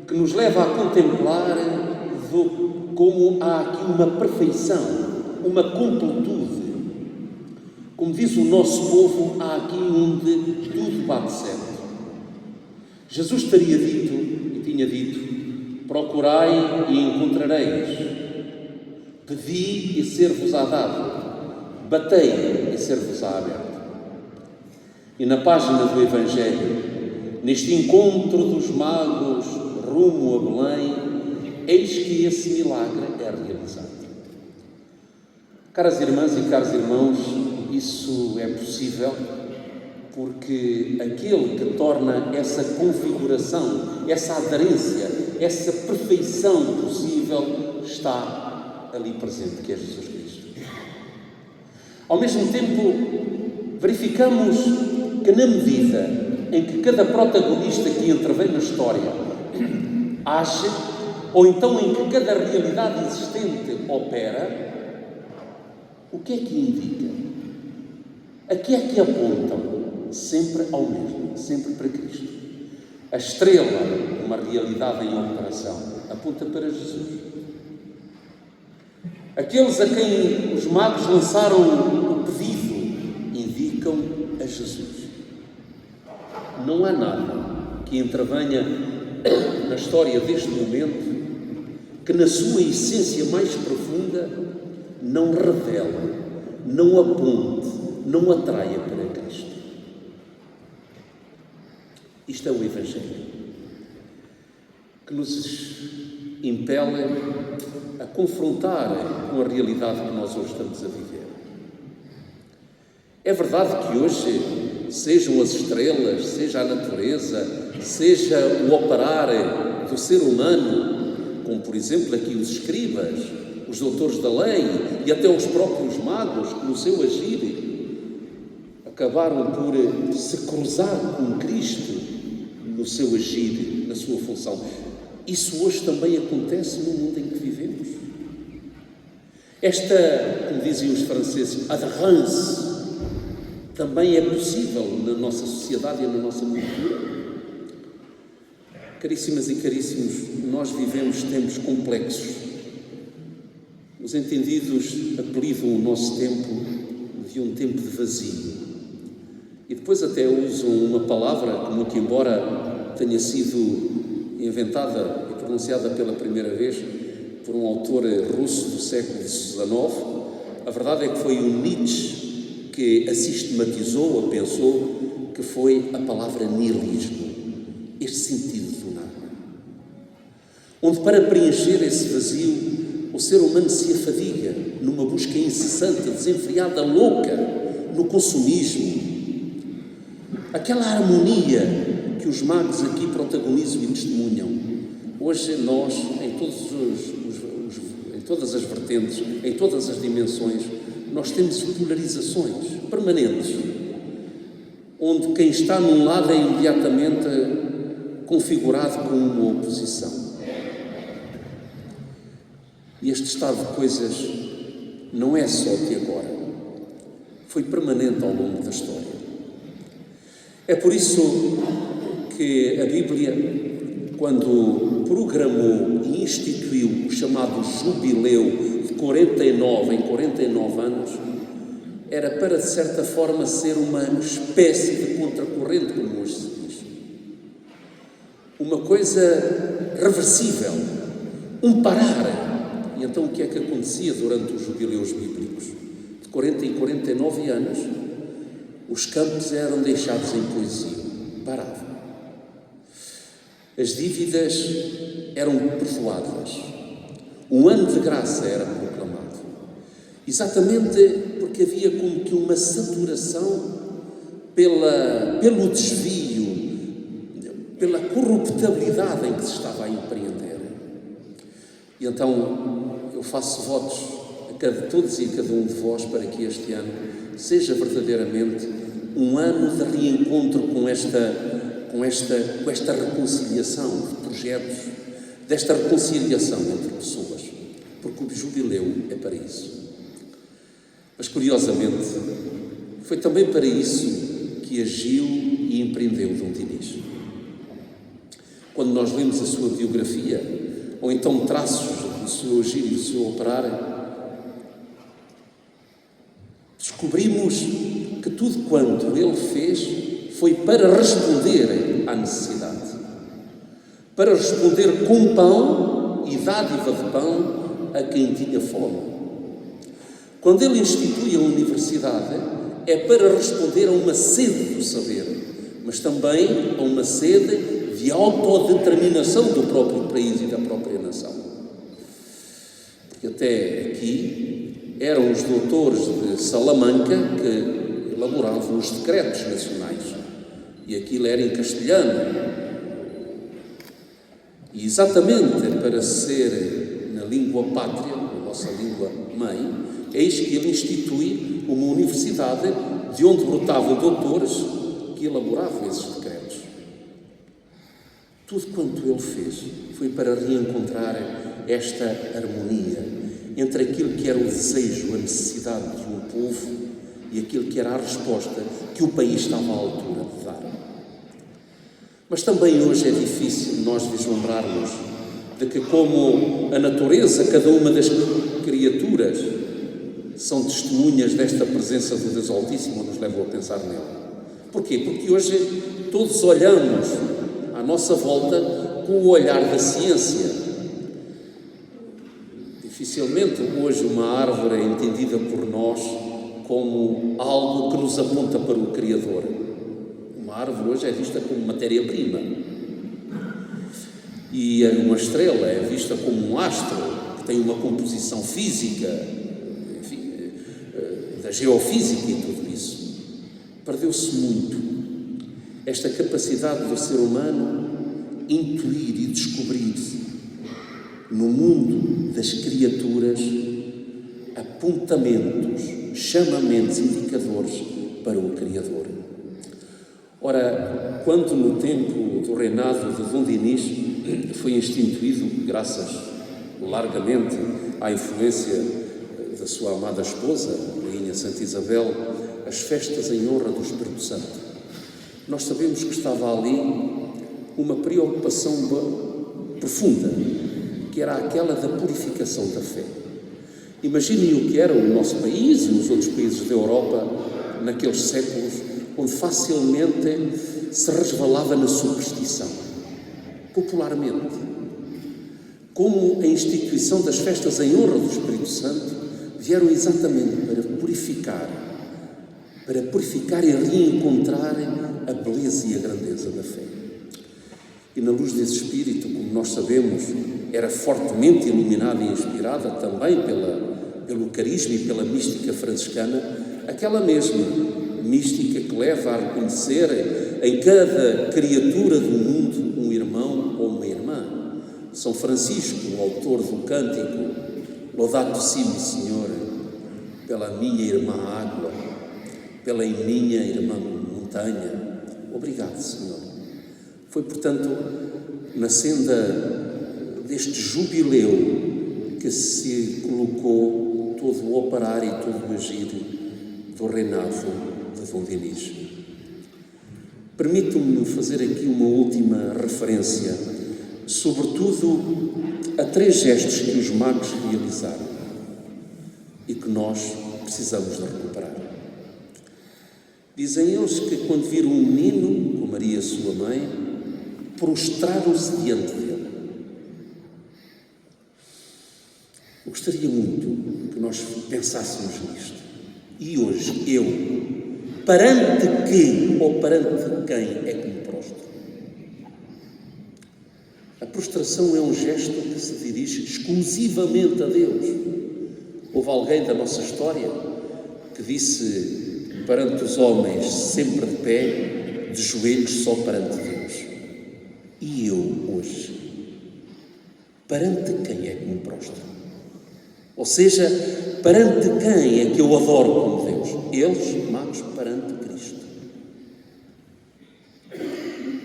Speaker 4: que nos leva a contemplar como há aqui uma perfeição, uma completude. Como diz o nosso povo, há aqui onde tudo bate certo. Jesus teria dito, e tinha dito, procurai e encontrareis, pedi e ser-vos-á dado, batei e ser-vos-á aberto. E na página do Evangelho, neste encontro dos magos rumo a Belém, eis que esse milagre é realizado. Caras irmãs e caros irmãos, isso é possível porque aquele que torna essa configuração, essa aderência, essa perfeição possível está ali presente, que é Jesus Cristo. Ao mesmo tempo, verificamos que na medida em que cada protagonista que intervém na história age, ou então em que cada realidade existente opera, o que é que indica? A que é que apontam? Sempre ao mesmo, sempre para Cristo. A estrela, uma realidade em operação, aponta para Jesus. Aqueles a quem os magos lançaram o pedido indicam a Jesus. Não há nada que intervenha na história deste momento que na sua essência mais profunda não revela, não aponte, não atraia para Cristo. Isto é o Evangelho que nos impele a confrontar com a realidade que nós hoje estamos a viver. É verdade que hoje, sejam as estrelas, seja a natureza, seja o operar do ser humano, como por exemplo aqui os escribas, os doutores da lei e até os próprios magos que no seu agir acabaram por se cruzar com Cristo no seu agir, na sua função. Isso hoje também acontece no mundo em que vivemos. Esta, como dizem os franceses, adhérence, também é possível na nossa sociedade e na nossa cultura. Caríssimas e caríssimos, nós vivemos tempos complexos. Os entendidos apelidam o nosso tempo de um tempo de vazio. E depois até usam uma palavra que, muito embora tenha sido inventada e pronunciada pela primeira vez por um autor russo do século XIX, a verdade é que foi o Nietzsche que a sistematizou, a pensou, que foi a palavra nihilismo, este sentido do nada. Onde para preencher esse vazio, o ser humano se afadiga numa busca incessante, desenfreada, louca, no consumismo. Aquela harmonia que os magos aqui protagonizam e testemunham. Hoje nós, em todas as vertentes, em todas as dimensões, nós temos polarizações permanentes, onde quem está num lado é imediatamente configurado como uma oposição. E este estado de coisas não é só de agora, foi permanente ao longo da história. É por isso que a Bíblia, quando programou e instituiu o chamado jubileu de 49 em 49 anos, era para, de certa forma, ser uma espécie de contracorrente, como hoje se diz.
Speaker 8: uma coisa reversível, um parar. E então o que é que acontecia durante os jubileus bíblicos? De 40 em 49 anos, os campos eram deixados em poesia, paravam. As dívidas eram perdoadas, um ano de graça era proclamado, exatamente porque havia como que uma saturação pelo desvio, pela corruptabilidade em que se estava a empreender. E então eu faço votos a todos e a cada um de vós para que este ano seja verdadeiramente um ano de reencontro com esta reconciliação de projetos, desta reconciliação entre pessoas, porque o jubileu é para isso. Mas curiosamente, foi também para isso que agiu e empreendeu Dom Dinis. Quando nós lemos a sua biografia, ou então traços do seu agir e do seu operar, descobrimos que tudo quanto ele fez foi para responder à necessidade, para responder com pão e dádiva de pão a quem tinha fome. Quando ele institui a universidade, é para responder a uma sede do saber, mas também a uma sede de autodeterminação do próprio país e da própria nação. Porque até aqui eram os doutores de Salamanca que elaboravam os decretos nacionais, e aquilo era em castelhano. E exatamente para ser na língua pátria, na nossa língua mãe, eis que ele institui uma universidade de onde brotavam doutores que elaboravam esses decretos. Tudo quanto ele fez foi para reencontrar esta harmonia entre aquilo que era o desejo, a necessidade de um povo e aquilo que era a resposta que o país estava à altura de dar. Mas também hoje é difícil nós vislumbrarmos de que, como a natureza, cada uma das criaturas são testemunhas desta presença do Deus Altíssimo, nos levam a pensar nele. Porquê? Porque hoje todos olhamos à nossa volta com o olhar da ciência. Dificilmente hoje uma árvore é entendida por nós como algo que nos aponta para o Criador. Uma árvore hoje é vista como matéria-prima. E uma estrela é vista como um astro que tem uma composição física, enfim, da geofísica e tudo isso. Perdeu-se muito esta capacidade do ser humano intuir e descobrir no mundo das criaturas apontamentos, chamamentos, indicadores para o Criador. Ora, quando no tempo do reinado de Dom Dinis foi instituído, graças largamente à influência da sua amada esposa, a Rainha Santa Isabel, as festas em honra do Espírito Santo, nós sabemos que estava ali uma preocupação profunda, que era aquela da purificação da fé. Imaginem o que era o nosso país e os outros países da Europa naqueles séculos onde facilmente se resvalava na superstição, popularmente. Como a instituição das festas em honra do Espírito Santo vieram exatamente para purificar e reencontrar a beleza e a grandeza da fé. E na luz desse Espírito, como nós sabemos, era fortemente iluminada e inspirada também pelo carisma e pela mística franciscana, aquela mesma mística que leva a reconhecer em cada criatura do mundo um irmão ou uma irmã. São Francisco, o autor do cântico Laudato Si, Senhor, pela minha irmã água, pela minha irmã montanha. Obrigado, Senhor. Foi, portanto, na senda deste jubileu que se colocou todo o operar e todo o agir do reinado de Dom Dinis. Permitam-me fazer aqui uma última referência, sobretudo a 3 gestos que os magos realizaram e que nós precisamos de recuperar. Dizem eles que quando viram um menino, com Maria sua mãe, prostraram-se diante dele. Eu gostaria muito que nós pensássemos nisto. E hoje, eu, perante que ou perante quem é que me prostro? A prostração é um gesto que se dirige exclusivamente a Deus. Houve alguém da nossa história que disse perante os homens sempre de pé, de joelhos só perante Deus. E eu hoje, perante quem é que me prostro? Ou seja, perante quem é que eu adoro como Deus? Eles, amados, perante Cristo.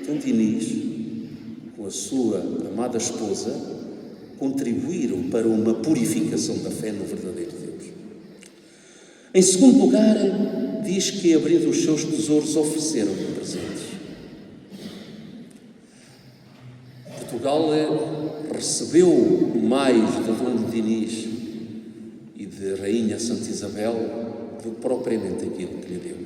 Speaker 8: Santo Inês, com a sua amada esposa, contribuíram para uma purificação da fé no verdadeiro Deus. Em segundo lugar, diz que, abrindo os seus tesouros, ofereceram-lhe presentes. Portugal recebeu mais de Dom Dinis e de Rainha Santa Isabel do que propriamente aquilo que lhe deu.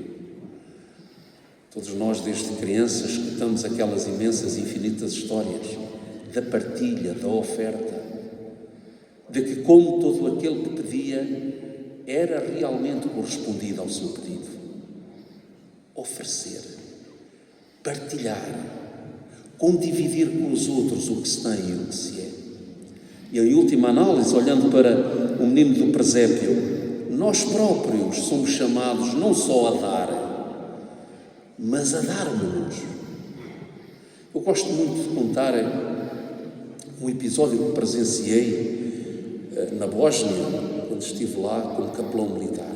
Speaker 8: Todos nós, desde crianças, escutamos aquelas imensas, infinitas histórias da partilha, da oferta, de que, como todo aquele que pedia, era realmente correspondido ao seu pedido. Oferecer, partilhar, condividir com os outros o que se tem e o que se é. E, em última análise, olhando para o menino do presépio, nós próprios somos chamados não só a dar, mas a dar-nos. Eu gosto muito de contar um episódio que presenciei na Bósnia, quando estive lá como capelão militar.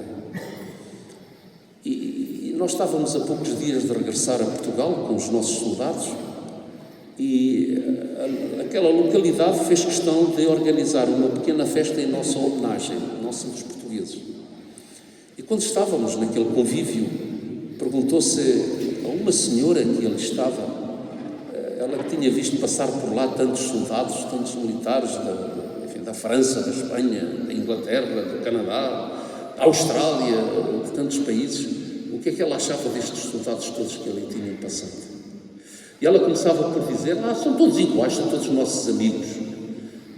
Speaker 8: E nós estávamos a poucos dias de regressar a Portugal com os nossos soldados e aquela localidade fez questão de organizar uma pequena festa em nossa homenagem, nossa dos portugueses. E quando estávamos naquele convívio, perguntou-se a uma senhora que ali estava, ela que tinha visto passar por lá tantos soldados, tantos militares da França, da Espanha, da Inglaterra, do Canadá, da Austrália, de tantos países, o que é que ela achava destes soldados todos que ali tinham passado? E ela começava por dizer, são todos iguais, são todos nossos amigos,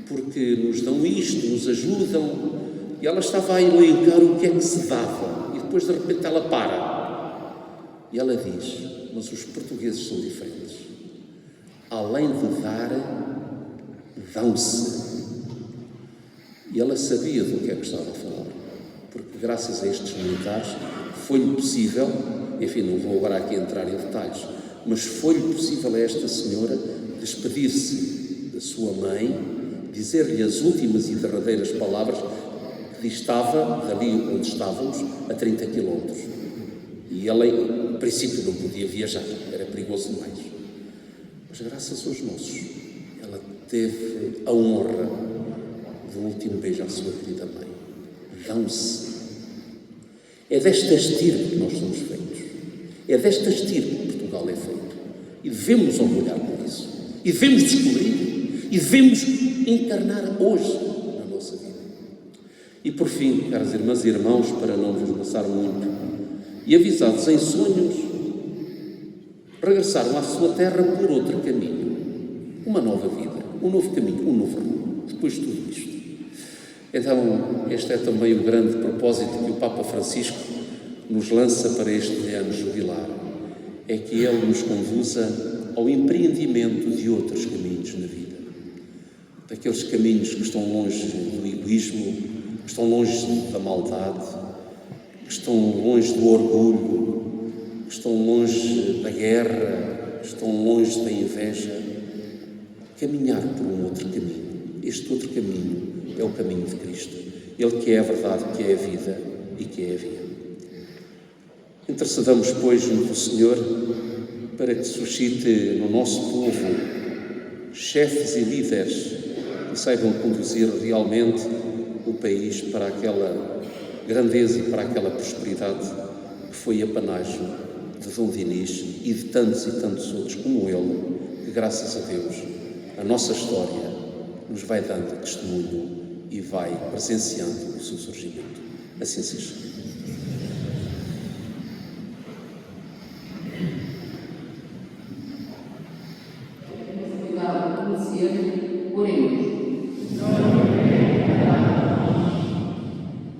Speaker 8: porque nos dão isto, nos ajudam. E ela estava a elencar o que é que se dava, e depois de repente ela para. E ela diz, mas os portugueses são diferentes. Além de dar, dão-se. E ela sabia do que é que estava a falar, porque graças a estes militares foi-lhe possível, enfim, não vou agora aqui entrar em detalhes, mas foi-lhe possível a esta senhora despedir-se da sua mãe, dizer-lhe as últimas e derradeiras palavras que distava dali onde estávamos a 30 quilómetros. E ela, em princípio, não podia viajar, era perigoso demais. Mas graças aos nossos, ela teve a honra do último beijo à sua querida mãe. Dão-se. É desta estirpe que nós somos feitos. É desta estirpe que Portugal é feito. E devemos orgulhar por isso. E devemos descobrir. E devemos encarnar hoje na nossa vida. E por fim, caras irmãs e irmãos, para não vos amassar muito, e avisados em sonhos, regressaram à sua terra por outro caminho. Uma nova vida, um novo caminho, um novo rumo. Depois de tudo isto. Então, este é também o grande propósito que o Papa Francisco nos lança para este ano jubilar. É que ele nos conduza ao empreendimento de outros caminhos na vida. Daqueles caminhos que estão longe do egoísmo, que estão longe da maldade, que estão longe do orgulho, que estão longe da guerra, que estão longe da inveja. Caminhar por um outro caminho. Este outro caminho é o caminho de Cristo. Ele que é a verdade, que é a vida e que é a via. Intercedamos, pois, junto do Senhor para que suscite no nosso povo chefes e líderes que saibam conduzir realmente o país para aquela grandeza e para aquela prosperidade que foi apanágio de Dom Dinis e de tantos e tantos outros como ele, que graças a Deus a nossa história nos vai dando testemunho e vai presenciando o seu surgimento. Assim seja.
Speaker 9: padecer, oremos.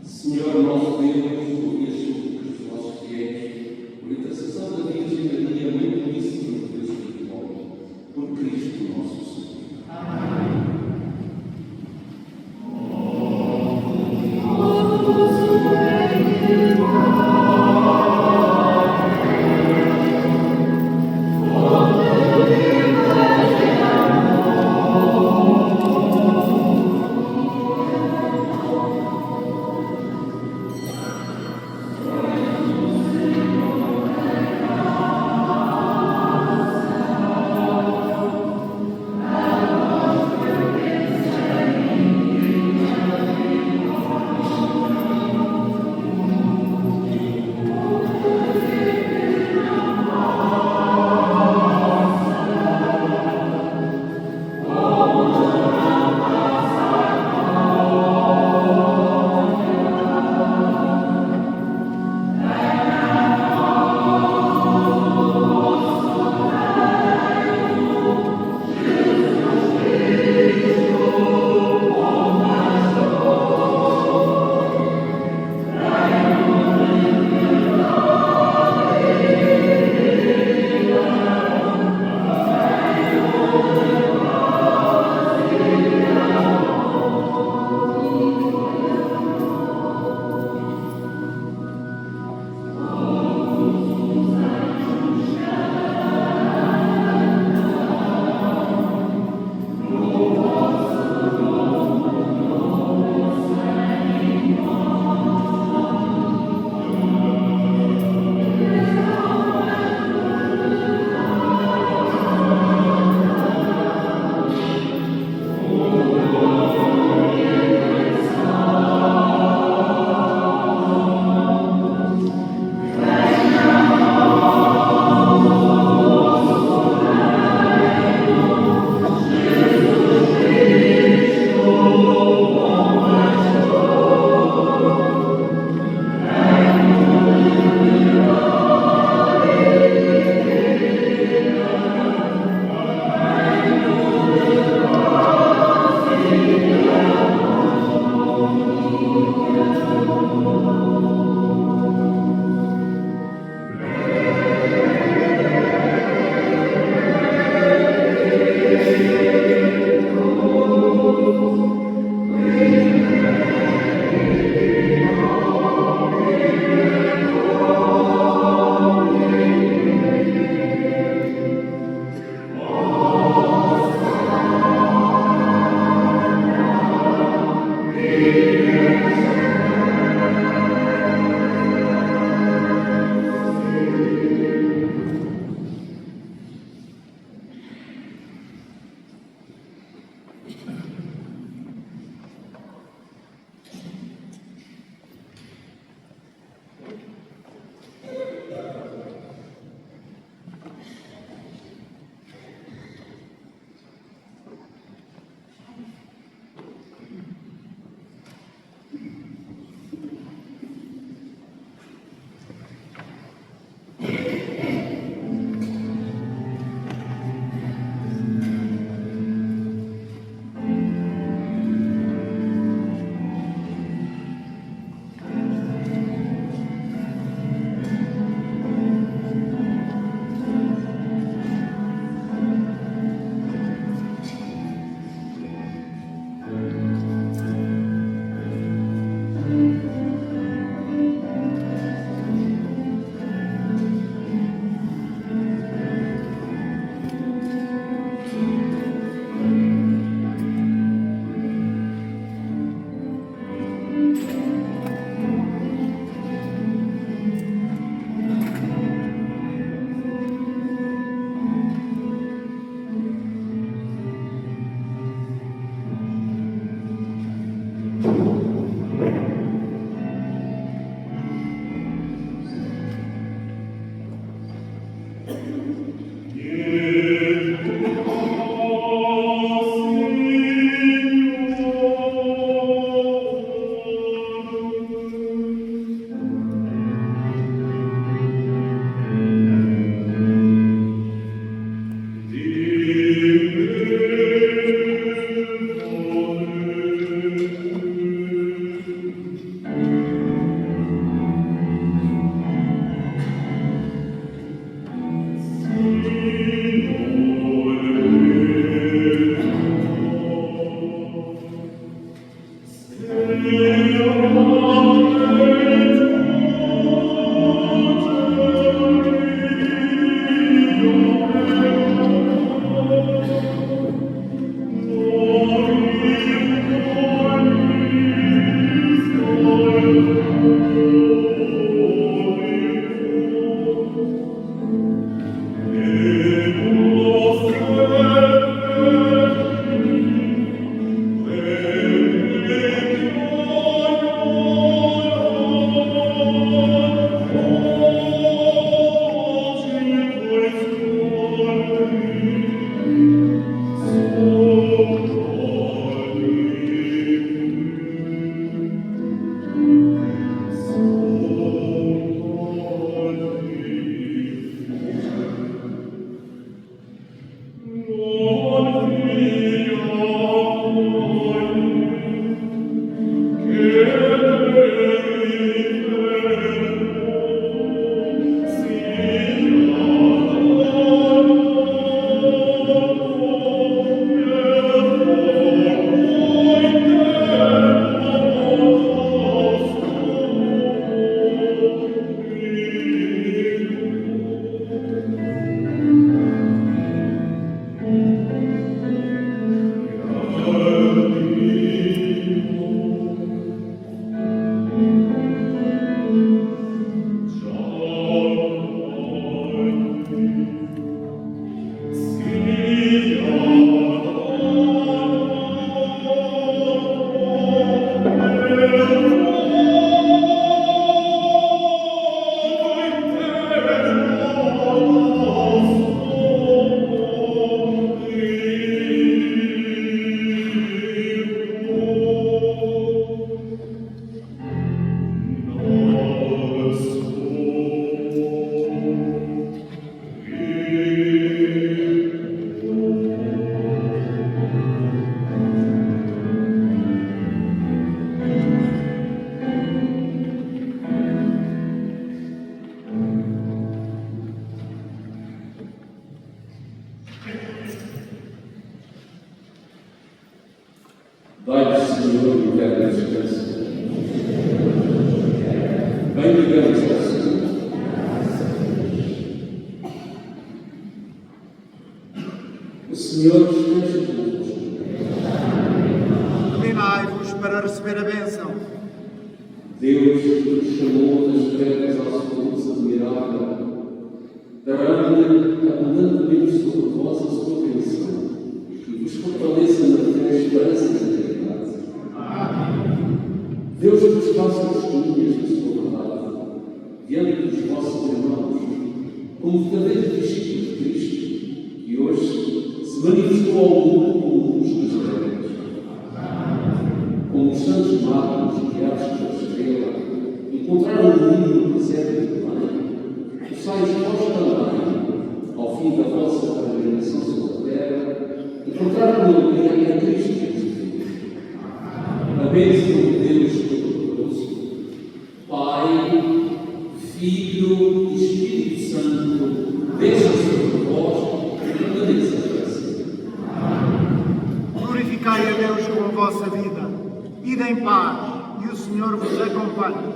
Speaker 5: Senhor nosso Deus, ouvi as súplicas dos vossos fiéis, por intercessão da Virgem Maria, Mãe Puríssima de Deus Espiritual, por Cristo nosso Senhor. Amém. Dai-lhes, Senhor, o eterno descanso. Bendigamos ao Senhor. O Senhor esteja convosco.
Speaker 7: Inclinai-vos para receber a bênção.
Speaker 5: Deus nos chamou das trevas à sua luz admirável, derrame abundantemente sobre vós a sua bênção e vos fortaleça na fé, esperança e caridade. Deus vos faça testemunhas da sua verdade diante dos vossos irmãos, como verdadeiros discípulos de Cristo, que hoje se manifestou ao mundo como luz das trevas. Como os santos magos guiados pela estrela encontraram o livro no deserto de Belém, possais vós também, ao fim da vossa peregrinação sobre a terra, encontrar com alegria a Cristo Jesus. A bênção de Deus Todo-Poderoso, Pai, Filho e Espírito Santo, desça sobre vós e permaneça para sempre.
Speaker 7: Glorificai a Deus com a vossa vida. Ide em paz e o Senhor vos acompanhe.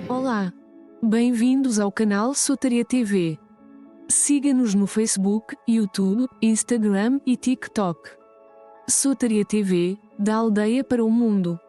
Speaker 9: Olá! Bem-vindos ao canal Sotaria TV. Siga-nos no Facebook, YouTube, Instagram e TikTok. Sotaria TV, da aldeia para o mundo.